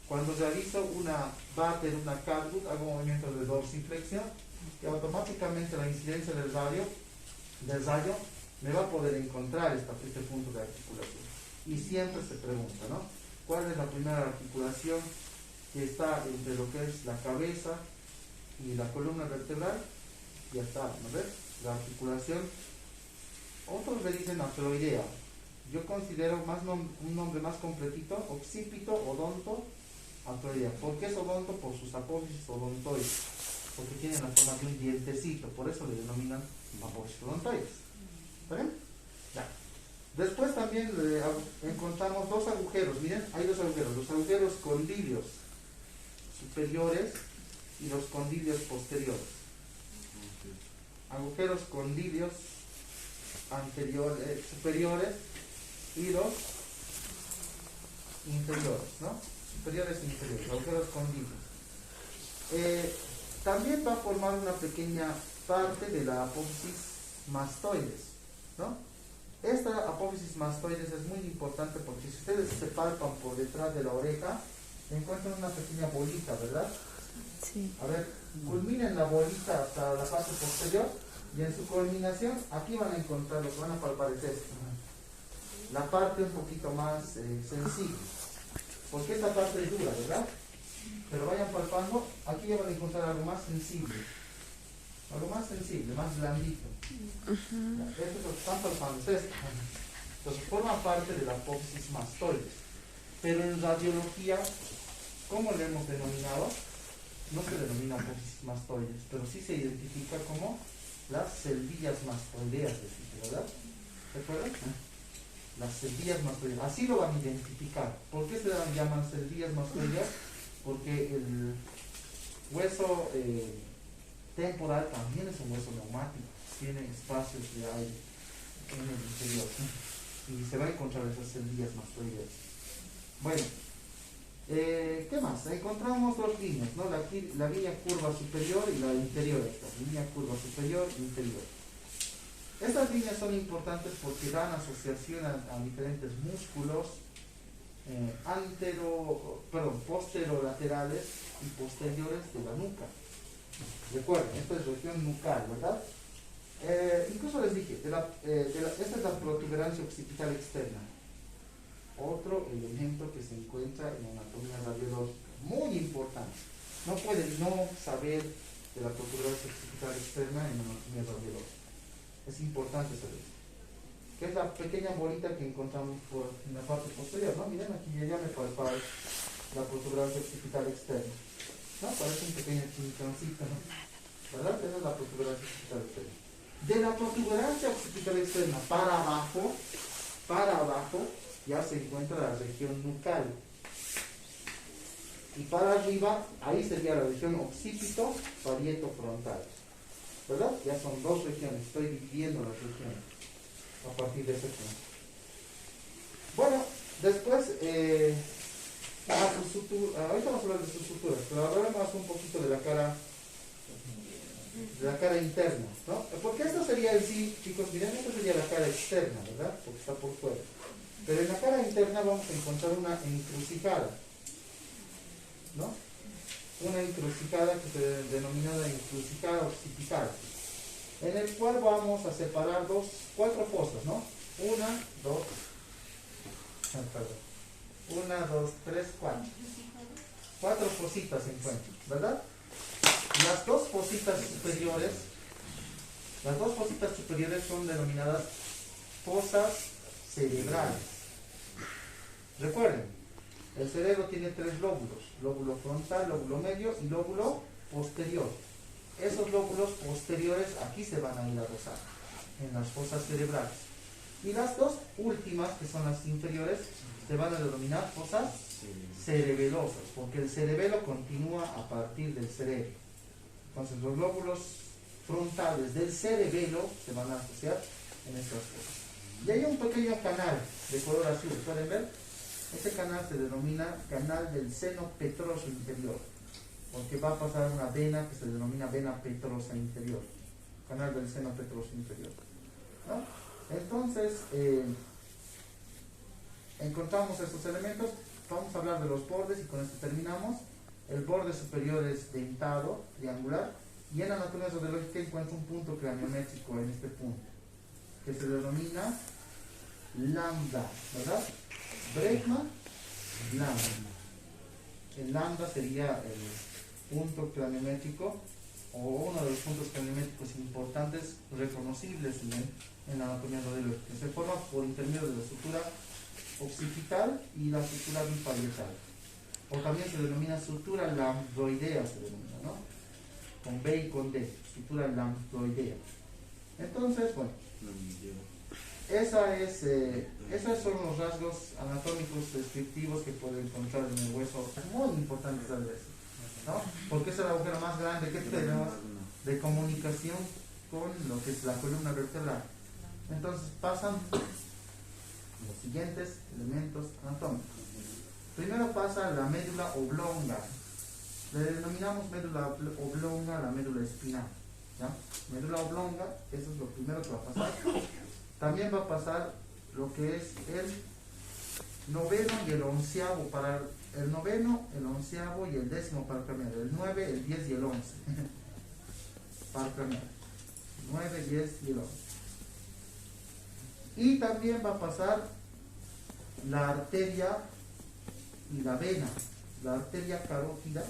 A: Cuando realizo una váter, una catgut, hago movimientos de dorsiflexión y automáticamente la incidencia del rayo me va a poder encontrar este punto de articulación. Y siempre se pregunta, ¿no? ¿Cuál es la primera articulación que está entre lo que es la cabeza y la columna vertebral? Ya está, ¿no ves? La articulación, otros le dicen atoloidea. Yo considero un nombre más completito, occipito, odonto, atoloidea. ¿Por qué es odonto? Por sus apófisis odontoides, porque tienen la forma de un dientecito, por eso le denominan apófisis odontoides. ¿Está bien? Ya. Después también encontramos dos agujeros. Miren, hay dos agujeros, los agujeros condilios superiores y los condilios posteriores. Agujeros condilios superiores y los inferiores, ¿no? Superiores e inferiores, agujeros condilios. También va a formar una pequeña parte de la apófisis mastoides, ¿no? Esta apófisis mastoides es muy importante porque si ustedes se palpan por detrás de la oreja, encuentran una pequeña bolita, ¿verdad? Sí. A ver, culminen la bolita hasta la parte posterior y en su culminación, aquí van a encontrar, lo que van a palpar es esto. La parte un poquito más sensible, porque esta parte es dura, ¿verdad? Pero vayan palpando, aquí ya van a encontrar algo más sensible. algo más sensible, más blandito. Esto es lo que están palpando, es esto. Entonces forma parte de la apófisis mastoides. Pero en radiología, ¿cómo le hemos denominado? No se denomina apófisis mastoides, pero sí se identifica como las celvillas mastoideas del sitio, ¿verdad? ¿Se acuerdan? Las celvillas mastoideas. Así lo van a identificar. ¿Por qué se llaman celvillas mastoideas? Porque el hueso temporal también es un hueso neumático, tiene espacios de aire en el interior, ¿sí? Y se va a encontrar esas celvillas mastoideas. Bueno, ¿qué más? Encontramos dos líneas, ¿no? La línea curva superior y la inferior, esta línea curva superior e inferior. Estas líneas son importantes porque dan asociación a diferentes músculos posterolaterales y posteriores de la nuca. Recuerden, esta es región nucal, ¿verdad? Incluso les dije, esta es la protuberancia occipital externa. Otro elemento que se encuentra en anatomía radiológica, muy importante. No pueden no saber de la protuberancia occipital externa en anatomía radiológica. Es importante saber esto. Que es la pequeña bolita que encontramos en la parte posterior, ¿no? Miren, aquí ya me palpa la protuberancia occipital externa. ¿No? Parece un pequeño chinchoncito, ¿no? ¿Verdad? Esa es la protuberancia occipital externa. De la protuberancia occipital externa para abajo, ya se encuentra la región nucal. Y para arriba, ahí sería la región occipito, parieto frontal. ¿Verdad? Ya son dos regiones, estoy dividiendo las regiones a partir de ese punto. Bueno, después, ahorita vamos a hablar de sus suturas, pero hablamos un poquito de la cara interna, ¿no? Porque esto sería el sí, chicos, miren, esto sería la cara externa, ¿verdad? Porque está por fuera. Pero en la cara interna vamos a encontrar una encrucijada, ¿no? Una encrucijada que se denomina encrucijada occipital, en el cual vamos a separar cuatro fosas, ¿no? Una, dos, tres, cuatro. Cuatro fositas se encuentran, ¿verdad? Las dos fositas superiores son denominadas fosas cerebrales. Recuerden, el cerebro tiene tres lóbulos: lóbulo frontal, lóbulo medio y lóbulo posterior. Esos lóbulos posteriores aquí se van a ir a rozar en las fosas cerebrales. Y las dos últimas, que son las inferiores, se van a denominar fosas cerebelosas, porque el cerebelo continúa a partir del cerebro. Entonces los lóbulos frontales del cerebelo se van a asociar en estas fosas. Y hay un pequeño canal de color azul, ¿pueden ver? Ese canal se denomina canal del seno petroso inferior, porque va a pasar una vena que se denomina vena petrosa inferior, canal del seno petroso inferior, ¿no? Entonces, encontramos estos elementos. Vamos a hablar de los bordes y con esto terminamos. El borde superior es dentado, triangular, y en anatomía radiológica encuentra un punto craniométrico en este punto, que se denomina lambda, ¿verdad? Bregma, lambda. El lambda sería el punto craniométrico, o uno de los puntos craniométricos importantes, reconocibles en la anatomía radiológica, que se forma por intermedio de la sutura occipital y la sutura biparietal, o también se denomina sutura lambdoidea, se denomina, ¿no? Con B y con D, sutura lambdoidea. Entonces, bueno, esos son los rasgos anatómicos descriptivos que puede encontrar en el hueso. Es muy importante saber eso, ¿no? Porque es el agujero más grande que tenemos de comunicación con lo que es la columna vertebral. Entonces pasan los siguientes elementos anatómicos. Primero pasa la médula oblonga. Le denominamos médula oblonga a la médula espinal, ¿ya? Médula oblonga, eso es lo primero que va a pasar. También va a pasar lo que es el noveno y el onceavo para el noveno, el onceavo y el décimo para craneal, el 9, el 10 y el 11 para craneal, 9, 10 y el 11. Y también va a pasar la arteria y la vena. La arteria carótida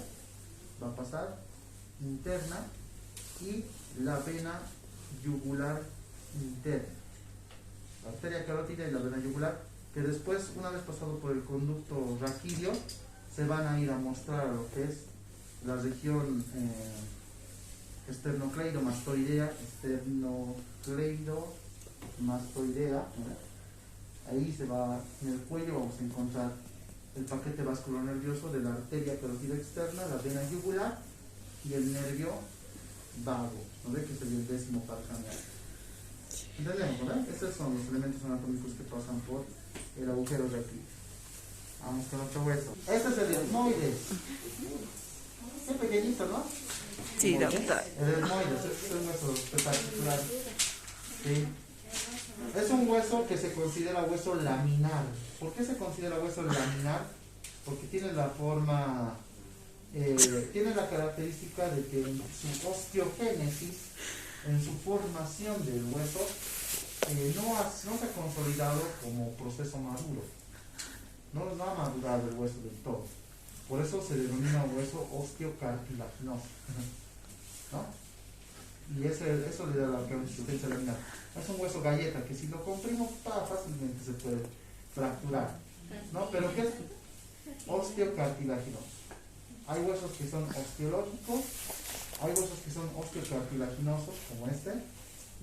A: va a pasar interna y la vena yugular interna. La arteria carótida y la vena yugular, que después, una vez pasado por el conducto raquídeo, se van a ir a mostrar a lo que es la región esternocleidomastoidea, ahí se va, en el cuello vamos a encontrar el paquete vascular nervioso de la arteria carótida externa, la vena yugular y el nervio vago, ¿no ve? Que sería el 10º par craneal. ¿Entendemos, no? Estos son los elementos anatómicos que pasan por el agujero de aquí. Vamos con otro hueso. Este es el etmoides. Es pequeñito, ¿no?
B: Sí, doctor.
A: El etmoides, este es un hueso espectacular. ¿Sí? Es un hueso que se considera hueso laminar. ¿Por qué se considera hueso laminar? Porque tiene la forma, tiene la característica de que en su osteogénesis, en su formación del hueso, no se ha consolidado como proceso maduro. No ha madurado el hueso del todo. Por eso se denomina hueso osteocartilaginoso. ¿No? Y eso le da la consistencia laminar. Es un hueso galleta que si lo comprimo fácilmente se puede fracturar, ¿no? Pero ¿qué es osteocartilaginoso? Hay huesos que son osteológicos, hay huesos que son osteocartilaginosos, como este,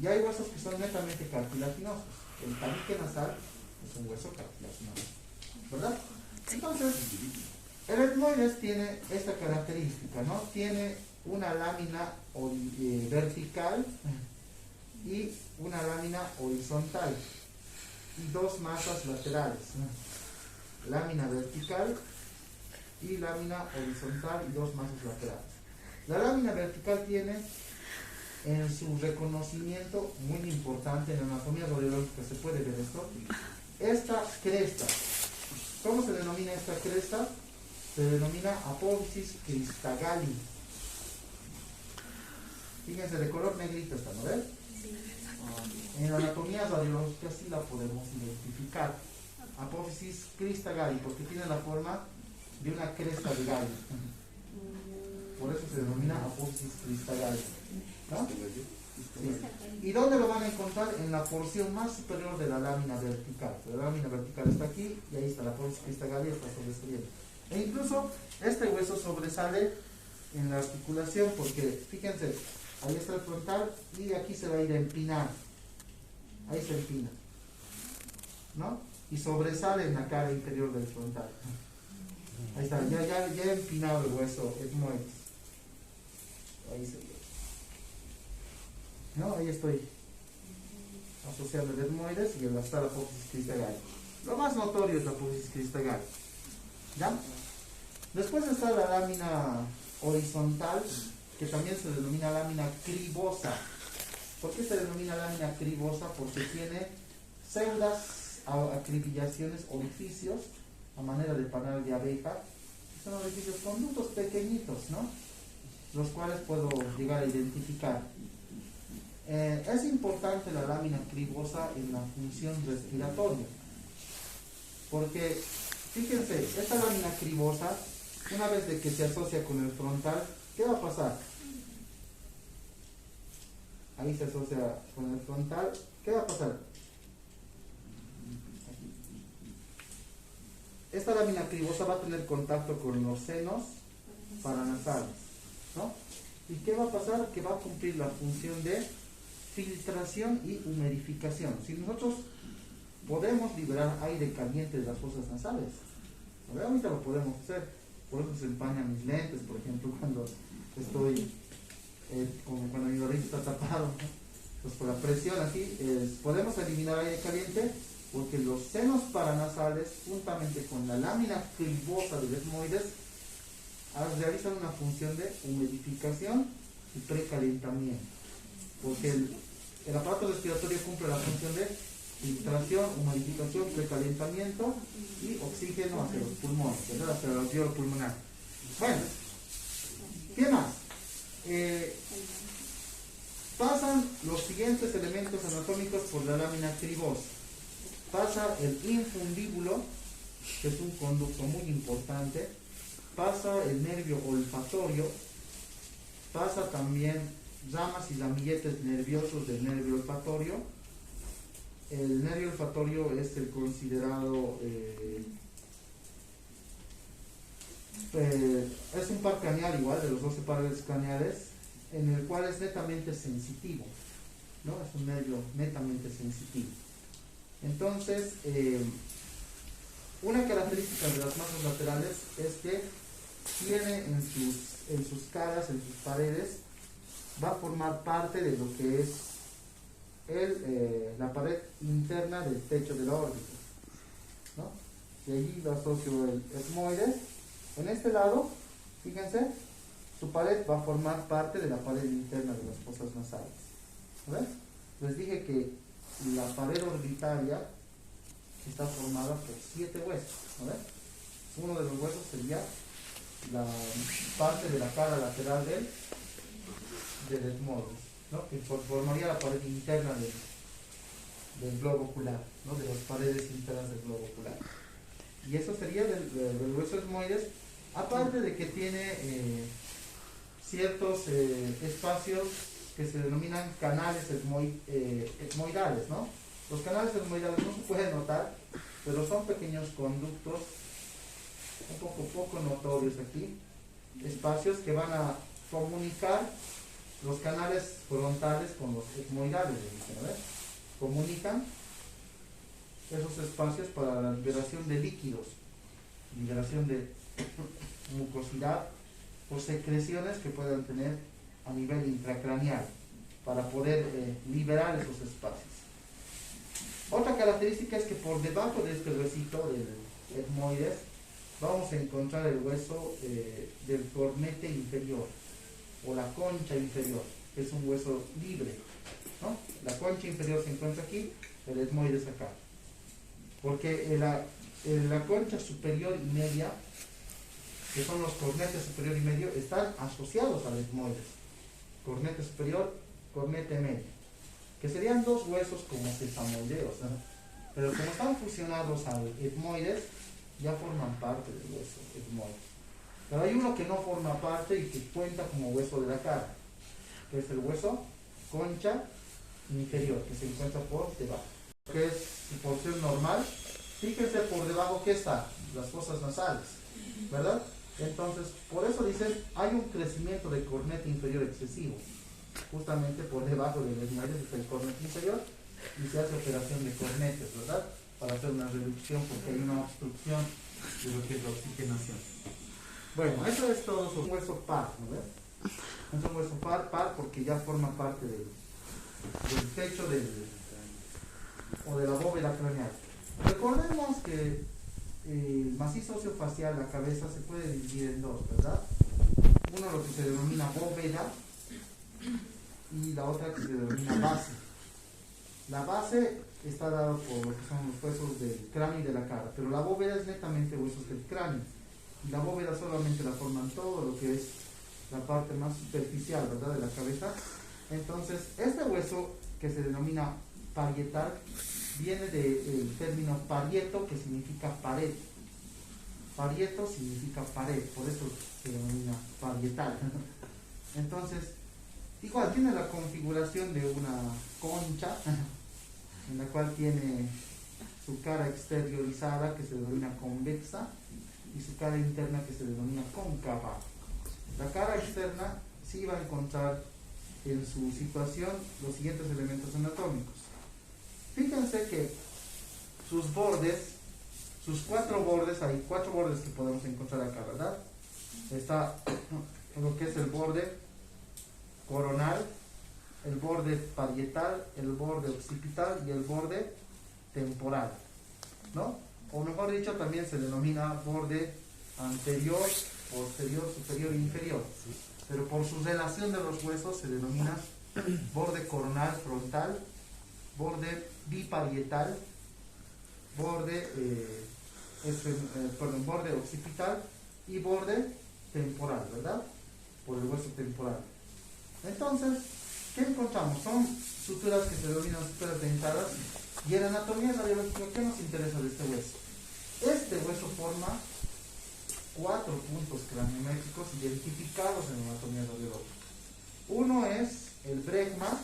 A: y hay huesos que son netamente cartilaginosos. El tabique nasal es un hueso cartilaginoso, ¿verdad? Entonces, el etmoides tiene esta característica, ¿no? Tiene una lámina vertical y una lámina horizontal y dos masas laterales, lámina vertical y lámina horizontal y dos masas laterales. La lámina vertical tiene en su reconocimiento muy importante en la anatomía radiológica, se puede ver esto, esta cresta. ¿Cómo se denomina esta cresta? Se denomina apófisis cristagalli. Fíjense, de color negrito está, ¿no ven? En la anatomía radiológica sí la podemos identificar. Apófisis cristagalli, porque tiene la forma de una cresta de gallo. Por eso se denomina apófisis cristagalli, ¿no? Sí. ¿Y dónde lo van a encontrar? En la porción más superior de la lámina vertical. La lámina vertical está aquí y ahí está la apófisis cristagalli, está sobresaliendo. E incluso este hueso sobresale en la articulación porque, fíjense, ahí está el frontal y aquí se va a ir a empinar. Ahí se empina, ¿no? Y sobresale en la cara inferior del frontal. Ahí está, ya he empinado el hueso etmoides. Ahí se ve. ¿No? Ahí estoy asociando el etmoides y el hasta la apófisis cristagalli. Lo más notorio es la apófisis cristagalli. ¿Ya? Después está la lámina horizontal, que también se denomina lámina cribosa. ¿Por qué se denomina lámina cribosa? Porque tiene pseudas acribillaciones, orificios, a manera de panal de abeja. Son orificios con ductos pequeñitos, ¿no? Los cuales puedo llegar a identificar. Es importante la lámina cribosa en la función respiratoria. Porque, fíjense, esta lámina cribosa, una vez de que se asocia con el frontal, ¿qué va a pasar? Ahí se asocia con el frontal. ¿Qué va a pasar? Esta lámina cribosa va a tener contacto con los senos paranasales, ¿no? ¿Y qué va a pasar? Que va a cumplir la función de filtración y humidificación. Si nosotros podemos liberar aire caliente de las fosas nasales, ¿no? Ahorita lo podemos hacer. Por eso se empañan mis lentes, por ejemplo, cuando estoy... como cuando mi nariz está tapado, ¿no? Pues por la presión así, podemos eliminar aire caliente porque los senos paranasales, juntamente con la lámina cribosa del etmoides, realizan una función de humidificación y precalentamiento. Porque el aparato respiratorio cumple la función de filtración, humidificación, precalentamiento y oxígeno hacia los pulmones, ¿verdad? Hacia el alveolo pulmonar. Bueno, ¿qué más? Pasan los siguientes elementos anatómicos por la lámina cribosa. Pasa el infundíbulo, que es un conducto muy importante. Pasa el nervio olfatorio. Pasa también ramas y ramilletes nerviosos del nervio olfatorio. El nervio olfatorio es el considerado, es un par craneal igual, de los 12 pares craneales, en el cual es netamente sensitivo, ¿no? Es un nervio netamente sensitivo. Entonces, una característica de las masas laterales es que tiene en sus caras, en sus paredes, va a formar parte de lo que es la pared interna del techo de la órbita, ¿no? Y allí lo asocio el etmoides. En este lado, fíjense, su pared va a formar parte de la pared interna de las fosas nasales. ¿Ves? Les dije que la pared orbitaria está formada por 7 huesos. ¿Ves? Uno de los huesos sería la parte de la cara lateral del etmoides, ¿no? Que formaría la pared interna del globo ocular, ¿no? De las paredes internas del globo ocular. Y eso sería del hueso etmoides, aparte de que tiene ciertos espacios que se denominan canales etmoidales, ¿no? Los canales etmoidales no se pueden notar, pero son pequeños conductos un poco notorios aquí, espacios que van a comunicar los canales frontales con los etmoidales, ¿ves? Comunican esos espacios para la liberación de líquidos, liberación de mucosidad o secreciones que puedan tener a nivel intracraneal para poder liberar esos espacios. Otra característica es que por debajo de este huesito del etmoides vamos a encontrar el hueso del cornete inferior o la concha inferior, que es un hueso libre, ¿no? La concha inferior se encuentra aquí, el etmoides acá, porque la concha superior y media, que son los cornetes superior y medio, están asociados al etmoides. Cornete superior, cornete medio, que serían dos huesos como sesamoideos, ¿no? Pero como están fusionados al etmoides, ya forman parte del hueso etmoides. Pero hay uno que no forma parte y que cuenta como hueso de la cara, que es el hueso concha inferior, que se encuentra por debajo, que es su porción normal. Fíjense por debajo que está, las fosas nasales, ¿verdad? Entonces, por eso dicen, hay un crecimiento de cornete inferior excesivo. Justamente por debajo del etmoides está el cornete inferior y se hace operación de cornetes, ¿verdad? Para hacer una reducción porque hay una obstrucción de lo que es la oxigenación. Bueno, eso es todo sobre un hueso par, ¿no ves? Es un hueso par porque ya forma parte del techo o de la bóveda craneal. Recordemos que el macizo óseo-facial, la cabeza, se puede dividir en dos, ¿verdad? Uno lo que se denomina bóveda y la otra que se denomina base. La base está dada por lo que son los huesos del cráneo y de la cara, pero la bóveda es netamente huesos del cráneo. Y la bóveda solamente la forman todo lo que es la parte más superficial, ¿verdad?, de la cabeza. Entonces, este hueso que se denomina parietal viene del término parieto, que significa pared. Parieto significa pared, por eso se denomina parietal. Entonces, igual tiene la configuración de una concha, en la cual tiene su cara exteriorizada, que se denomina convexa, y su cara interna, que se denomina cóncava. La cara externa sí va a encontrar en su situación los siguientes elementos anatómicos. Fíjense que sus bordes, sus 4 bordes, hay 4 bordes que podemos encontrar acá, ¿verdad? Está lo que es el borde coronal, el borde parietal, el borde occipital y el borde temporal, ¿no? O mejor dicho, también se denomina borde anterior, posterior, superior e inferior. Pero por su relación de los huesos se denomina borde coronal frontal, borde biparietal, borde occipital y borde temporal, ¿verdad? Por el hueso temporal. Entonces, ¿qué encontramos? Son suturas que se denominan suturas dentadas. Y en anatomía radiológica, ¿qué nos interesa de este hueso? Este hueso forma 4 puntos craniométricos identificados en anatomía radiológica. Uno es el bregma,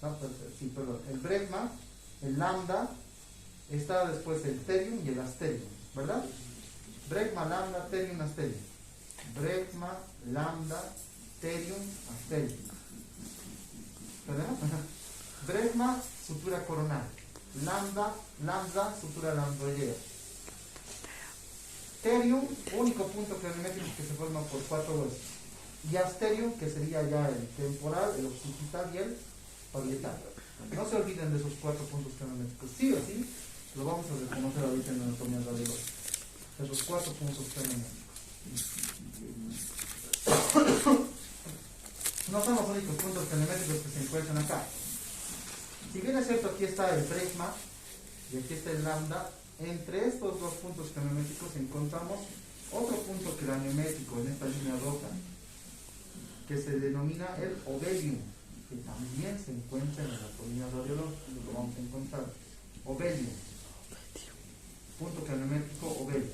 A: no, sí, perdón, el bregma, el lambda, está después el terium y el asterium, ¿verdad? Bregma, lambda, terium, asterium. Bregma, lambda, terium, asterium. ¿Tenemos? Bregma, sutura coronal. Lambda, sutura lambdoidea. Terium, único punto cranimétrico que se forma por 4 huesos. Y asterium, que sería ya el temporal, el occipital y el parietal. No se olviden de esos 4 puntos cranimétricos. Sí o sí, lo vamos a reconocer ahorita en la anatomía radiológica. Esos 4 puntos cranimétricos. No son los únicos puntos cranimétricos que se encuentran acá. Si bien es cierto, aquí está el bregma y aquí está el lambda, entre estos 2 puntos cranimétricos encontramos otro punto cranimétrico en esta línea roja que se denomina el ovelium, que también se encuentra en la anatomía radiológica, lo vamos a encontrar. Ovelium, punto cranimétrico ovelium.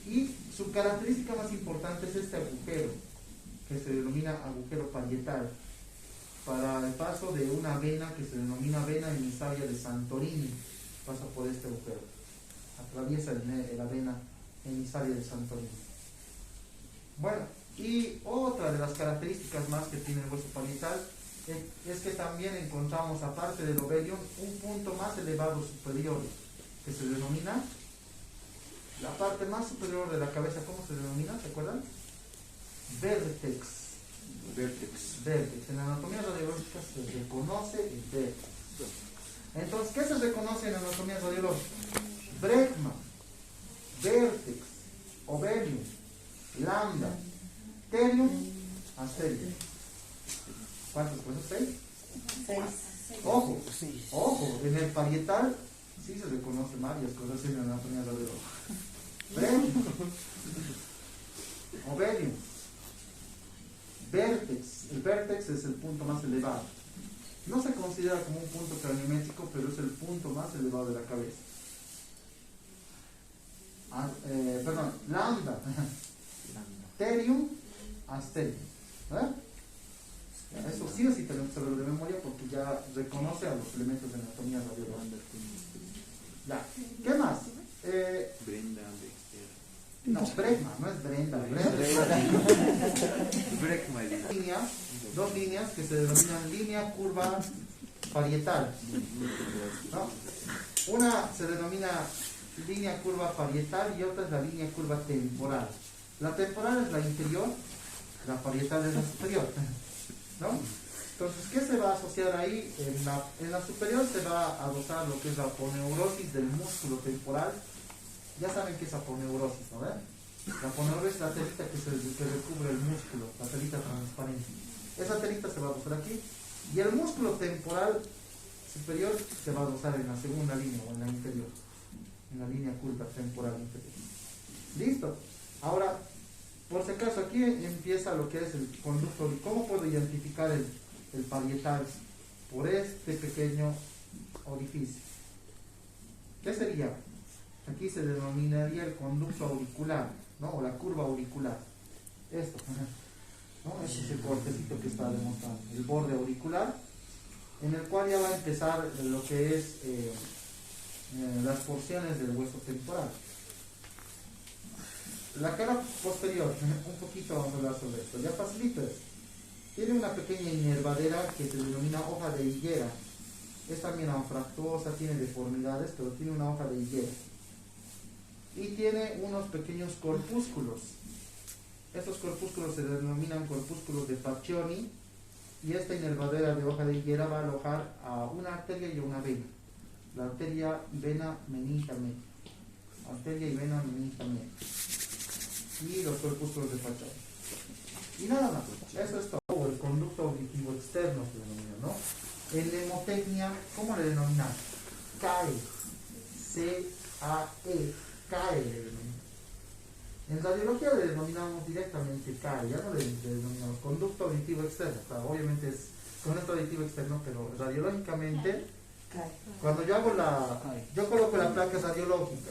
A: Y su característica más importante es este agujero, que se denomina agujero parietal, para el paso de una vena que se denomina vena emisaria de Santorini. Pasa por este agujero, atraviesa la vena emisaria de Santorini. Bueno, y otra de las características más que tiene el hueso parietal es que también encontramos, aparte del ovelium, un punto más elevado superior, que se denomina la parte más superior de la cabeza. ¿Cómo se denomina? ¿Se acuerdan? Vértex. En la anatomía radiológica se reconoce el vértex. Entonces, ¿qué se reconoce en la anatomía radiológica? Bregma, vértex, ovelium, lambda, terium, asterium. ¿Cuántos huesos? 6. Ojo, en el parietal sí se reconocen varias cosas en la anatomía radiológica. Bregma, ovelium, vértex. El vértex es el punto más elevado. No se considera como un punto cranimétrico, pero es el punto más elevado de la cabeza. Lambda, terium, asterium. Eso sí o sí tenemos que saberlo de memoria porque ya reconoce a los elementos de anatomía radiológica. ¿Qué más?
B: Brenda,
A: no, bregma, no es Brenda.
B: Bregma.
A: Dos líneas que se denominan línea curva parietal, ¿no? Una se denomina línea curva parietal y otra es la línea curva temporal. La temporal es la inferior, la parietal es la superior, ¿no? Entonces, ¿qué se va a asociar ahí? En la superior se va a adosar lo que es la aponeurosis del músculo temporal. Ya saben qué es aponeurosis, ¿no ven? La aponeurosis es la telita que recubre el músculo, la telita transparente. Esa telita se va a adosar aquí. Y el músculo temporal superior se va a adosar en la segunda línea o en la inferior. En la línea curva temporal inferior. ¿Listo? Ahora, por si acaso, aquí empieza lo que es el conducto. ¿Cómo puedo identificar el parietal? Por este pequeño orificio. ¿Qué sería? Aquí se denominaría el conducto auricular, ¿no? O la curva auricular. Esto, ¿no? Este es el cortecito que está demostrando. El borde auricular, en el cual ya va a empezar lo que es las porciones del hueso temporal. La cara posterior, un poquito vamos a hablar sobre esto. Ya facilito esto. Tiene una pequeña inervadera que se denomina hoja de higuera. Es también anfractuosa, tiene deformidades, pero tiene una hoja de higuera. Y tiene unos pequeños corpúsculos. Estos corpúsculos se denominan corpúsculos de Pacchioni, y esta inervadera de hoja de higuera va a alojar a una arteria y a una vena. La arteria y vena meningia media. Arteria y vena meningia media. Y los corpúsculos de Pacchioni. Y nada más. Eso es todo. El conducto auditivo externo se denomina, ¿no? En nemotecnia, ¿cómo le denominan? CAE. C-A-E. CAE le denominamos. En radiología le denominamos directamente CAE, ya no le denominamos conducto auditivo externo. Claro, obviamente es conducto auditivo externo, pero radiológicamente, cuando yo hago yo coloco la placa radiológica,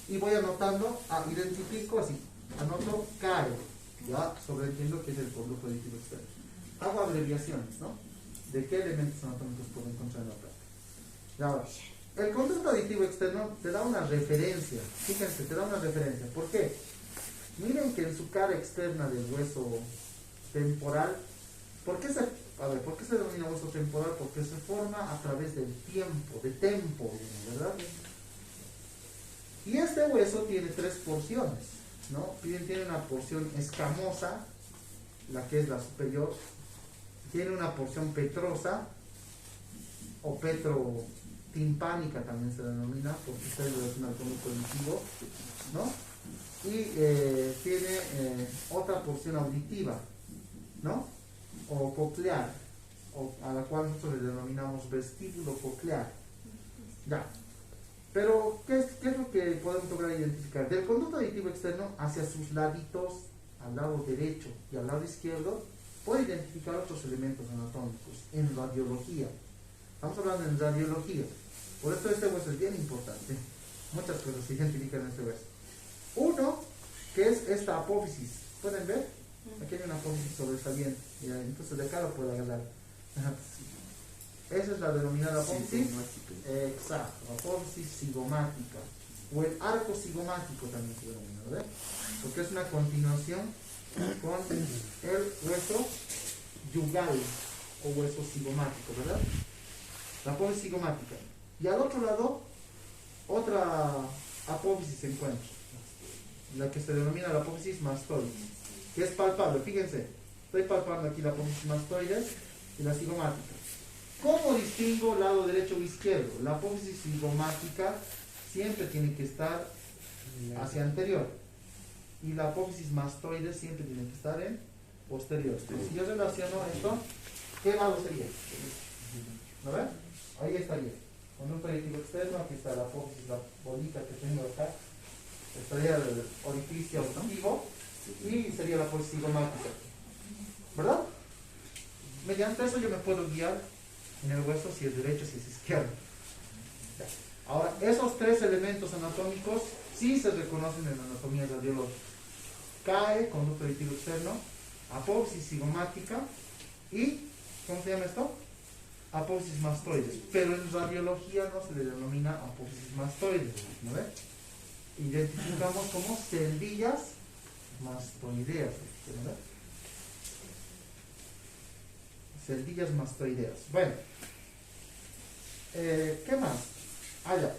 A: y voy anotando, identifico así, anoto CAE, ya sobreentiendo que es el conducto auditivo externo. hago abreviaciones, ¿no? De qué elementos anatómicos puedo encontrar en la práctica. Y ahora, el conducto aditivo externo te da una referencia. Fíjense, te da una referencia. ¿Por qué? Miren que en su cara externa del hueso temporal, ¿por qué se denomina hueso temporal? Porque se forma a través del tiempo, de tempo, ¿verdad? Y este hueso tiene tres porciones, ¿no? Tiene una porción escamosa, la que es la superior, tiene una porción petrosa, o petrotimpánica también se denomina, porque está relacionado con el cognitivo, ¿no? Y tiene otra porción auditiva, ¿no? O coclear, a la cual nosotros le denominamos vestíbulo coclear. Ya. Pero, ¿qué es lo que podemos lograr identificar? Del conducto aditivo externo hacia sus laditos, al lado derecho y al lado izquierdo, puede identificar otros elementos anatómicos en radiología. Estamos hablando en radiología. Por eso este hueso es bien importante. Muchas cosas se identifican en este hueso. Uno, que es esta apófisis. ¿Pueden ver? Aquí hay una apófisis sobresaliente. Entonces de acá lo puedo agarrar. Esa es la denominada apófisis. Exacto, apófisis cigomática. O el arco cigomático también se denomina, ¿verdad? Porque es una continuación con el hueso yugal o hueso cigomático, ¿verdad? La apófisis cigomática. Y al otro lado, otra apófisis se encuentra, la que se denomina la apófisis mastoide, que es palpable. Fíjense, estoy palpando aquí la apófisis mastoide y la cigomática. ¿Cómo distingo lado derecho o izquierdo? La apófisis cigomática siempre tiene que estar hacia anterior y la apófisis mastoide siempre tiene que estar en posterior. Si yo relaciono esto, ¿qué lado sería? ¿Lo ven? Ahí estaría. Conducto aditivo externo, aquí está la apófisis, la bolita que tengo acá. Estaría el orificio auditivo y sería la apófisis cigomática. ¿Verdad? Mediante eso yo me puedo guiar en el hueso si es derecho, si es izquierdo. Ahora, esos tres elementos anatómicos sí se reconocen en la anatomía radiológica. CAE, conducto aditivo externo, apófisis cigomática y, ¿cómo se llama esto? Apófisis mastoides. Pero en radiología no se le denomina apófisis mastoides, ¿no ves? Identificamos como celdillas mastoideas, ¿no ves? Celdillas mastoideas. Bueno, ¿qué más? Ya.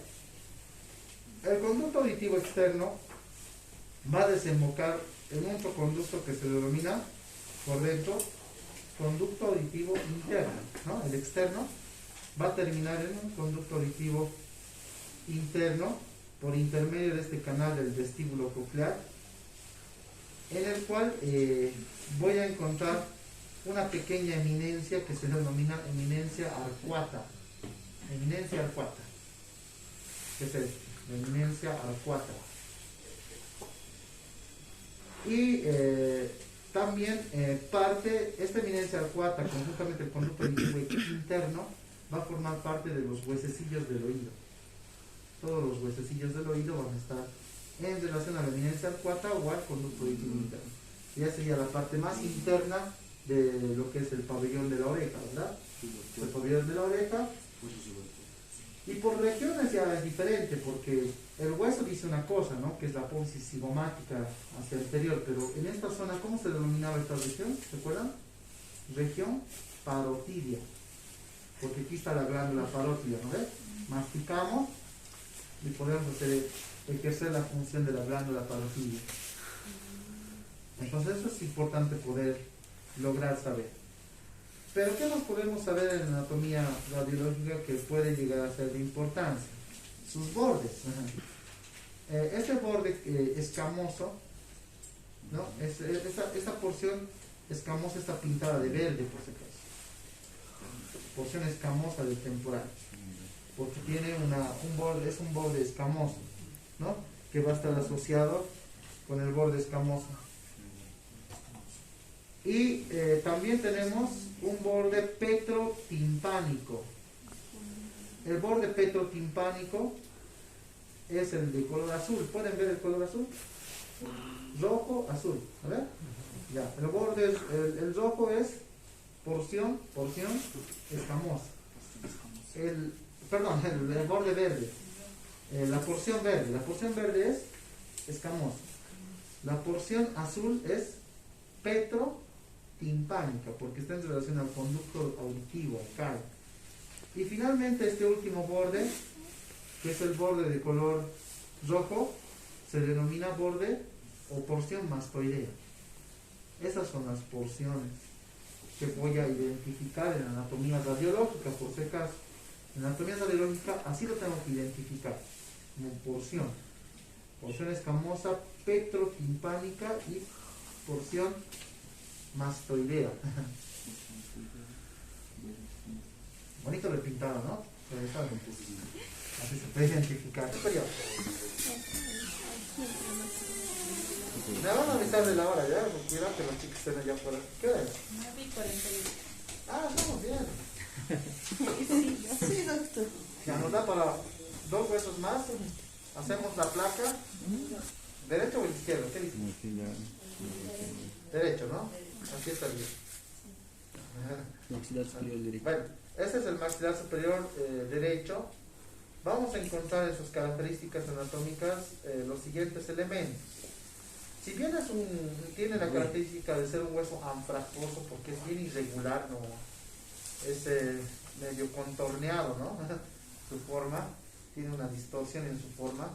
A: El conducto auditivo externo va a desembocar en otro conducto que se denomina por dentro conducto auditivo interno, ¿no? El externo va a terminar en un conducto auditivo interno por intermedio de este canal del vestíbulo coclear, en el cual voy a encontrar una pequeña eminencia que se denomina eminencia arcuata. Eminencia arcuata. ¿Qué es esto? La eminencia arcuata. Y también esta eminencia arcuata, conjuntamente el conducto auditivo interno, va a formar parte de los huesecillos del oído. Todos los huesecillos del oído van a estar en relación a la eminencia arcuata o al conducto auditivo interno. Ya sería la parte más interna de lo que es el pabellón de la oreja, ¿verdad? El pabellón de la oreja. Y por regiones ya es diferente, porque el hueso dice una cosa, ¿no? Que es la apófisis cigomática hacia el anterior, pero en esta zona, ¿cómo se denominaba esta región? ¿Se acuerdan? Región parotidia, porque aquí está la glándula parótida, ¿no ves? Masticamos y podemos ejercer la función de la glándula parotidia. Entonces eso es importante poder lograr saber. Pero ¿qué más podemos saber en anatomía radiológica que puede llegar a ser de importancia? Sus bordes. Este borde escamoso, ¿no? Esta porción escamosa está pintada de verde, por si acaso. Porción escamosa del temporal. Porque tiene un borde, es un borde escamoso, ¿no? Que va a estar asociado con el borde escamoso. Y también tenemos un borde petrotimpánico. El borde petrotimpánico es el de color azul. ¿Pueden ver el color azul? Rojo, azul. ¿A ver? Ya. El borde, el rojo es porción escamosa. El borde verde. La porción verde es escamosa. La porción azul es petrotimpánica, porque está en relación al conducto auditivo, al CAL. Y finalmente este último borde, que es el borde de color rojo, se denomina borde o porción mastoidea. Esas son las porciones que voy a identificar en anatomía radiológica, por si acaso. En anatomía radiológica así lo tengo que identificar, como porción. Porción escamosa, petrotimpánica y porción mastoidea. Bonito lo he pintado, ¿no? Así se puede identificar. Me van a avisar de la hora ya, cuidado que los chicos estén allá afuera. ¿Qué hora es?
B: 9:41.
A: Ah, estamos bien.
B: Sí, doctor.
A: Ya nos da para 2 huesos más. Hacemos la placa. ¿Derecho o izquierdo? ¿Qué dice? Derecho, ¿no? Así está bien.
C: Maxilar superior derecho.
A: Bueno, este es el maxilar superior derecho. Vamos a encontrar en sus características anatómicas los siguientes elementos. Si bien tiene la característica de ser un hueso anfractuoso, porque es bien irregular, ¿no? Es medio contorneado, ¿no? Su forma, tiene una distorsión en su forma.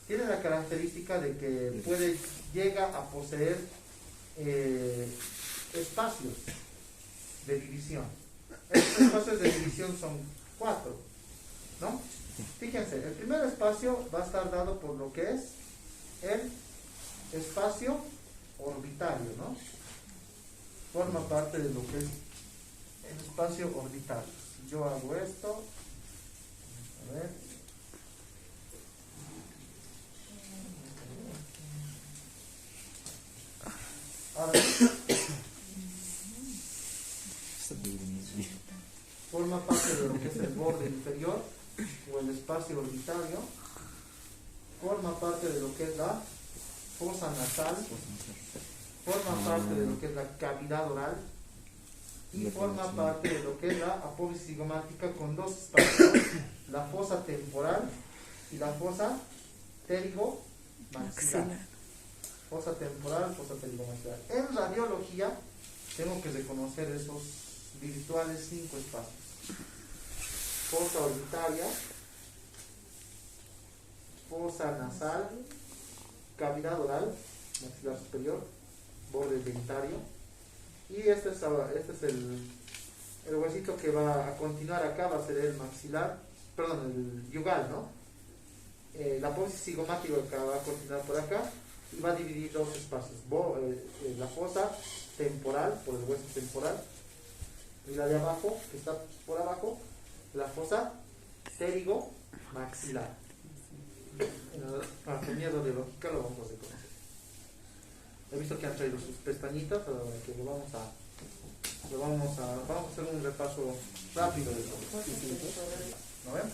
A: Tiene la característica de que llega a poseer espacios de división. Estos espacios de división son 4, ¿no? Fíjense, el primer espacio va a estar dado por lo que es el espacio orbitario, ¿no? Forma parte de lo que es el espacio orbitario. Si yo hago esto, a ver. Ahora, forma parte de lo que es el borde inferior o el espacio orbitario. Forma parte de lo que es la fosa nasal. Forma parte de lo que es la cavidad oral. Y forma parte de lo que es la apófisis cigomática con 2 espacios, la fosa temporal y la fosa pterigomaxilar. Fosa temporal, fosa pterigomaxilar. En radiología tengo que reconocer esos virtuales 5 espacios. Fosa orbitaria, fosa nasal, cavidad oral, maxilar superior, borde dentario. Y este es el huesito que va a continuar acá, va a ser el maxilar, perdón, el yugal, ¿no? La apófisis cigomática que va a continuar por acá y va a dividir 2 espacios, la fosa temporal, por el hueso temporal, y la de abajo, que está por abajo, la fosa pterigomaxilar. En la anatomía radiológica lo vamos a reconocer. He visto que han traído sus pestañitas, que vamos a hacer un repaso rápido de todo. ¿No ven?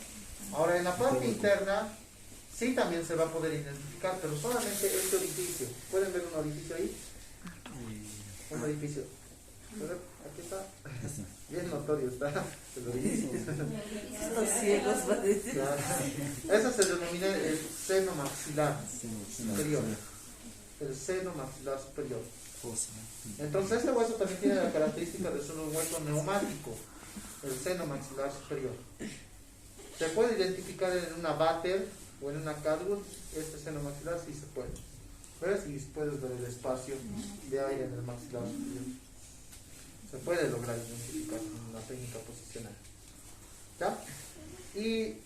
A: Ahora, en la parte interna, sí también se va a poder identificar, pero solamente este orificio. ¿Pueden ver un orificio ahí? Un orificio. Aquí está. Bien notorio está el orificio.
B: Los ciegos va a decir.
A: Claro. Eso se denomina el seno maxilar superior. El seno maxilar superior. Entonces este hueso también tiene la característica de ser un hueso neumático, el seno maxilar superior. Se puede identificar en una váter o en una catgut, este seno maxilar sí se puede. ¿Ves? Y puedes ver el espacio de aire en el maxilar superior. Se puede lograr identificar con una técnica posicional. ¿Ya? Y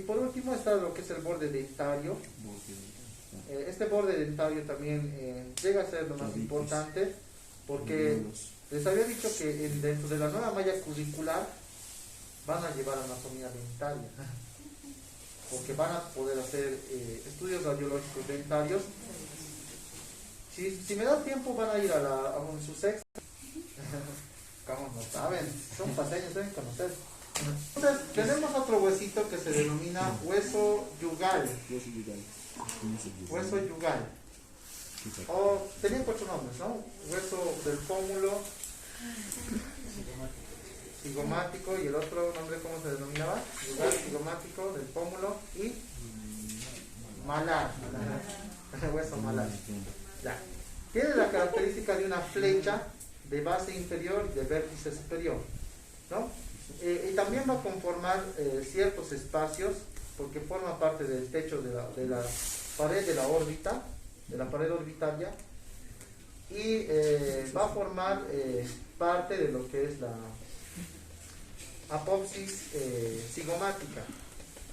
A: por último está lo que es el borde dentario. Este borde dentario también llega a ser lo más importante porque les había dicho que dentro de la nueva malla curricular van a llevar anatomía dentaria porque van a poder hacer estudios radiológicos dentarios. Si me da tiempo van a ir a su sexta. Como no saben, son paseños, deben conocer. Entonces tenemos otro huesito que se denomina hueso yugal. Hueso yugal. Tenía 4 nombres, ¿no? Hueso del pómulo, Cigomático, y el otro nombre, ¿cómo se denominaba? Lugar cigomático del pómulo y malar. El hueso malar. Ya. Tiene la característica de una flecha de base inferior y de vértice superior, ¿no? Y también va a conformar ciertos espacios, porque forma parte del techo de la pared de la órbita, de la pared orbitaria, y va a formar parte de lo que es la apófisis cigomática.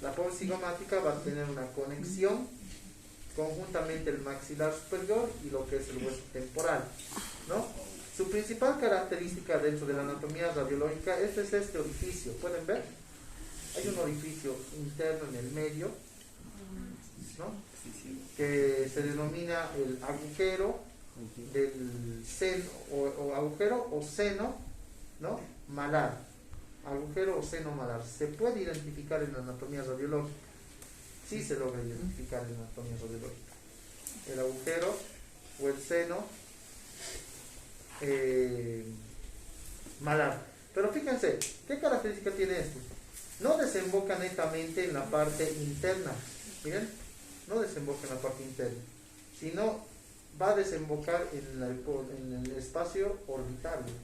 A: La apófisis cigomática va a tener una conexión conjuntamente el maxilar superior y lo que es el hueso temporal, ¿no? Su principal característica dentro de la anatomía radiológica es este orificio. ¿Pueden ver? Hay un orificio interno en el medio, ¿no? Que se denomina el agujero del seno, o agujero o seno, ¿no? Malar. Agujero o seno malar. ¿Se puede identificar en la anatomía radiológica? Sí se logra identificar en la anatomía radiológica. El agujero o el seno malar. Pero fíjense, ¿qué característica tiene esto? No desemboca netamente en la parte interna. Miren, no desemboca en la parte interna, sino va a desembocar en el espacio orbitario.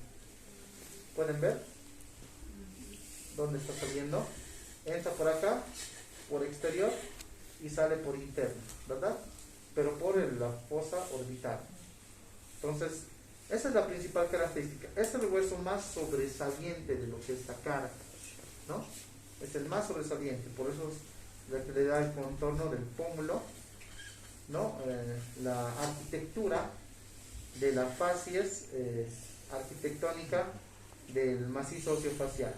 A: ¿Pueden ver? ¿Dónde está saliendo? Entra por acá, por exterior, y sale por interno, ¿verdad? Pero por la fosa orbital. Entonces, esa es la principal característica. Este es el hueso más sobresaliente de lo que es la cara, ¿no? Es el más sobresaliente, por eso es la que le da el contorno del pómulo, ¿no? La arquitectura de la facies arquitectónica del macizo óseo-facial.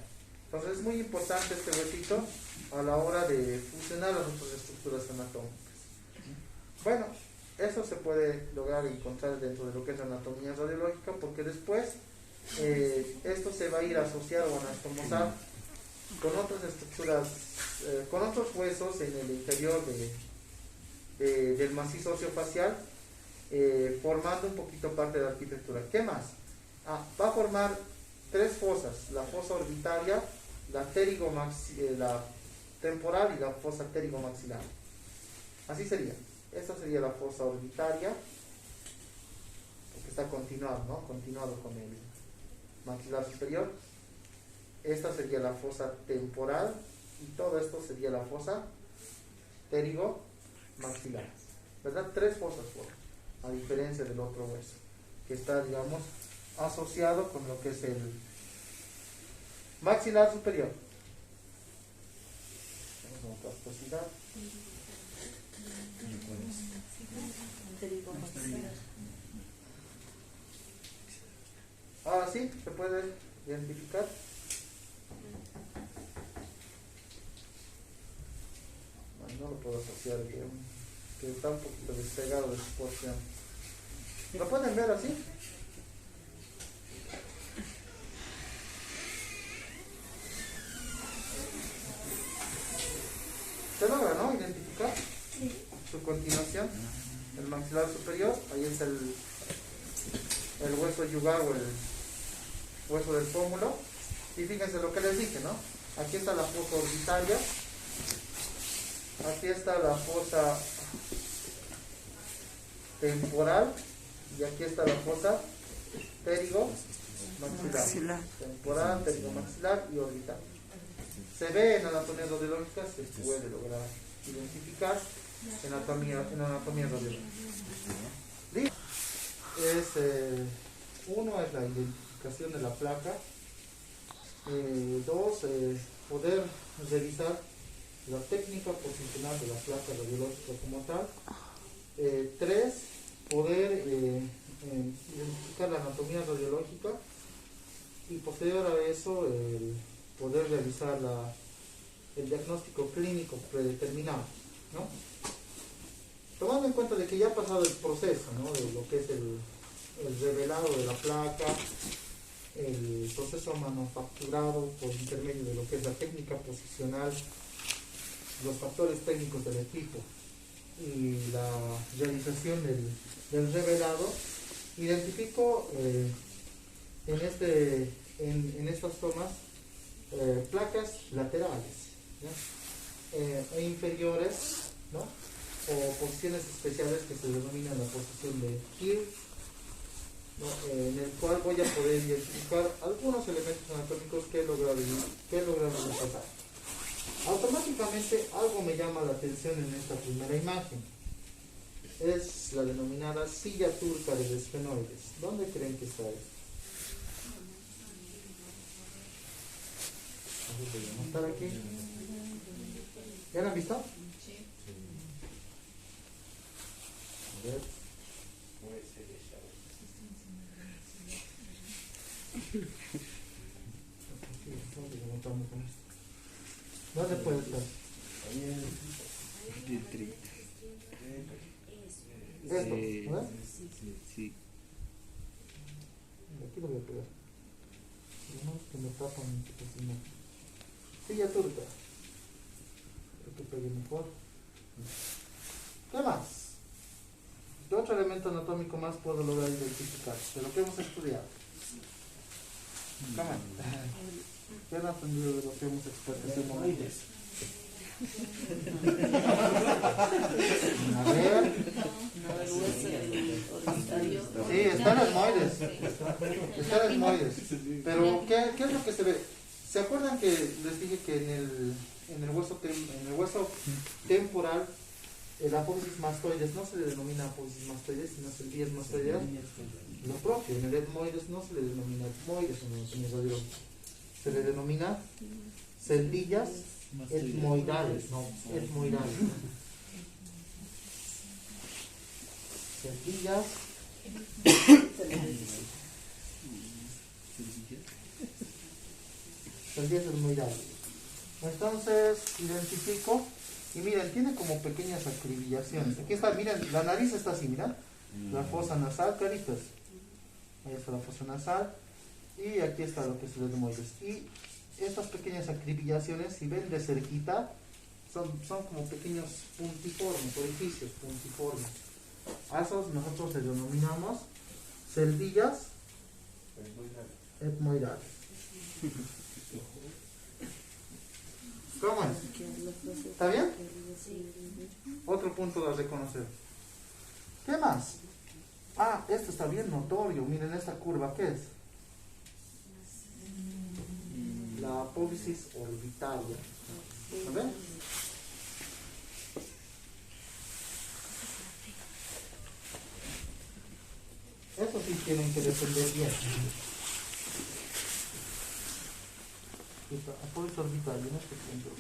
A: Entonces es muy importante este huesito a la hora de fusionar las otras estructuras anatómicas. Bueno, eso se puede lograr encontrar dentro de lo que es la anatomía radiológica, porque después esto se va a ir a asociar o anatomizar con otras estructuras, con otros huesos en el interior del macizo óseo-facial, formando un poquito parte de la arquitectura. ¿Qué más? Va a formar tres fosas: la fosa orbitaria, la temporal y la fosa pterigomaxilar. Así sería. Esta sería la fosa orbitaria, porque está continuado, ¿no? Continuado con el maxilar superior. Esta sería la fosa temporal, y todo esto sería la fosa pterigomaxilar, ¿verdad? Tres fosas forman, a diferencia del otro hueso, que está, digamos, asociado con lo que es el maxilar superior. Vamos a otra. Ahora sí, se puede identificar. Bueno, no lo puedo asociar bien, que está un poquito despegado de su porción. ¿Lo pueden ver así? ¿Se logra, no? Identificar su continuación. El maxilar superior, ahí es el hueso yugar o el hueso del pómulo. Y fíjense lo que les dije, ¿no? Aquí está la fosa orbitaria, aquí está la fosa temporal, y aquí está la fosa pterigomaxilar. Temporal, pterigomaxilar y orbital. Se ve en anatomía radiológica, se puede lograr identificar en anatomía radiológica. Uno es la identificación de la placa. Dos, poder revisar la técnica posicional de la placa radiológica como tal. Tres, poder identificar la anatomía radiológica, y posterior a eso poder realizar el diagnóstico clínico predeterminado, ¿no? Tomando en cuenta de que ya ha pasado el proceso, ¿no? De lo que es el revelado de la placa, el proceso manufacturado por intermedio de lo que es la técnica posicional, los factores técnicos del equipo y la realización del revelado, identifico en estas tomas placas laterales, ¿ya? E inferiores, ¿no? O posiciones especiales que se denominan la posición de Hill, ¿no? En el cual voy a poder identificar algunos elementos anatómicos que he logrado resaltar. Automáticamente algo me llama la atención en esta primera imagen. Es la denominada silla turca de esfenoides. ¿Dónde creen que está esto? Voy a montar aquí. ¿Ya lo han visto? A ver. ¿Dónde puede estar? Esto, ¿verdad?
C: Sí.
A: Aquí lo voy a pegar. No, que me tapan mi cocina. Silla turca. Creo que pegue mejor. ¿Qué más? ¿Qué otro elemento anatómico más puedo lograr identificar? De lo que hemos estudiado. Cámara. ¿Qué han aprendido de lo que hemos expresado? A ver.
B: No, el hueso del orbitario.
A: Sí, están las moides. Están las moides. Pero, ¿qué es lo que se ve? ¿Se acuerdan que les dije que en el hueso temporal, el apófisis mastoides no se le denomina apófisis mastoides, sino celillas mastoideas? Lo propio, en el etmoides no se le denomina etmoides, se le denomina celdillas etmoidales, no, etmoidales. Celdillas etmoidales. Entonces, identifico, y miren, tiene como pequeñas acribillaciones. Aquí está, miren, la nariz está así, miren. La fosa nasal, caritas. Ahí está la fosa nasal. Y aquí está lo que es el etmoides. Y estas pequeñas acribillaciones, si ven de cerquita, son como pequeños puntiformes, orificios puntiformes. A esos nosotros les denominamos celdillas etmoidales. ¿Cómo es? ¿Está bien? Otro punto a reconocer. ¿Qué más? Ah, esto está bien notorio. Miren esta curva, ¿qué es? La apófisis orbitaria. ¿A ver? Eso sí tienen que defender bien. Apófisis orbitaria en este punto.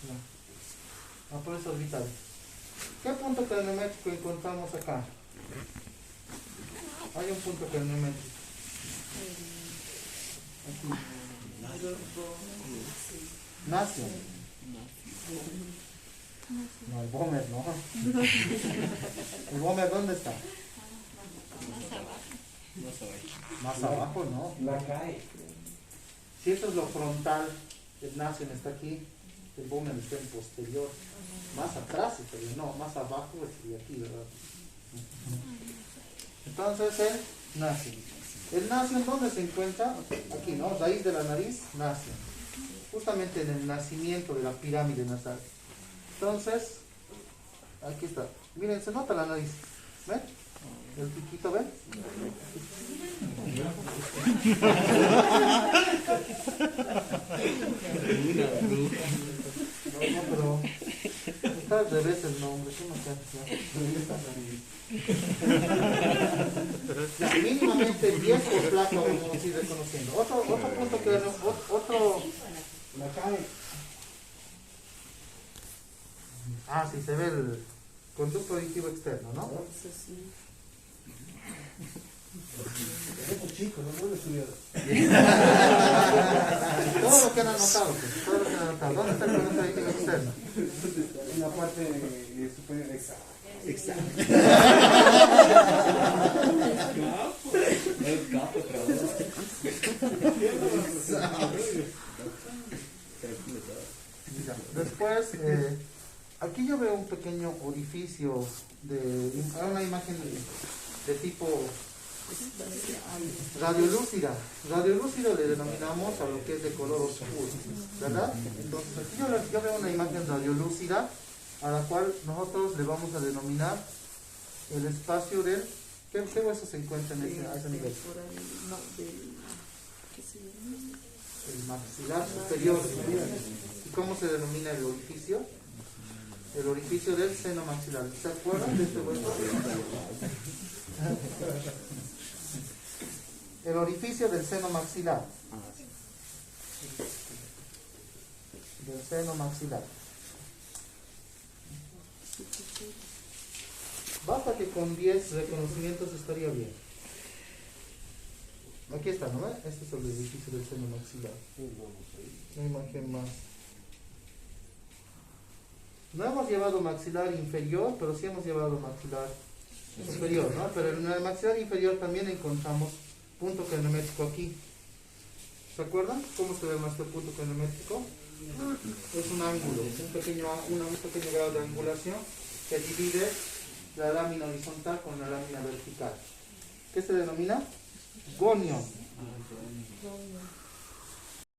A: No. Apófisis orbitaria. ¿Qué punto cranométrico encontramos acá? Hay un punto cranométrico. Aquí. Nacio. No, el Bomer no. ¿El Bomer dónde está? Más abajo, ¿no?
D: La cae.
A: Si eso es lo frontal, el Nacio está aquí, el Bomer está en posterior. Más atrás estaría, no, más abajo estaría aquí, ¿verdad? Entonces el Nacio. ¿El Nacio en dónde se encuentra? Aquí, ¿no? Raíz de la nariz, Nacio. Justamente en el nacimiento de la pirámide nasal. Entonces, aquí está. Miren, se nota la nariz. ¿Ven? El piquito, ¿ven? No, pero está al revés el nombre. ¿Qué más hace? Mínimamente 10 por placa vamos a ir reconociendo. Otro punto que la cae. Ah, sí, se ve el conducto auditivo externo, ¿no?
D: Este chico, no vuelve a estudiar.
A: Todo lo que han anotado, pues, todo lo que han anotado. ¿Dónde está el conducto auditivo externo?
D: En la parte superior, exacto.
A: Después, aquí yo veo un pequeño orificio una imagen de tipo radiolúcida. Radiolúcida le denominamos a lo que es de color oscuro, ¿verdad? Entonces aquí yo veo una imagen radiolúcida a la cual nosotros le vamos a denominar el espacio del... ¿Qué hueso se encuentra en a ese nivel? El maxilar superior. ¿Y cómo se denomina el orificio? El orificio del seno maxilar. ¿Se acuerdan de este hueso? El orificio del seno maxilar. Del seno maxilar. Basta que con 10 reconocimientos estaría bien. Aquí está, ¿no? Este es el orificio del seno maxilar. Una imagen más. No hemos llevado maxilar inferior, pero sí hemos llevado maxilar superior, ¿no? Pero en el maxilar inferior también encontramos punto crenométrico aquí. ¿Se acuerdan cómo se ve más que el punto crenométrico? Es un ángulo, un pequeño grado de angulación que divide la lámina horizontal con la lámina vertical. ¿Qué se denomina? Gonio.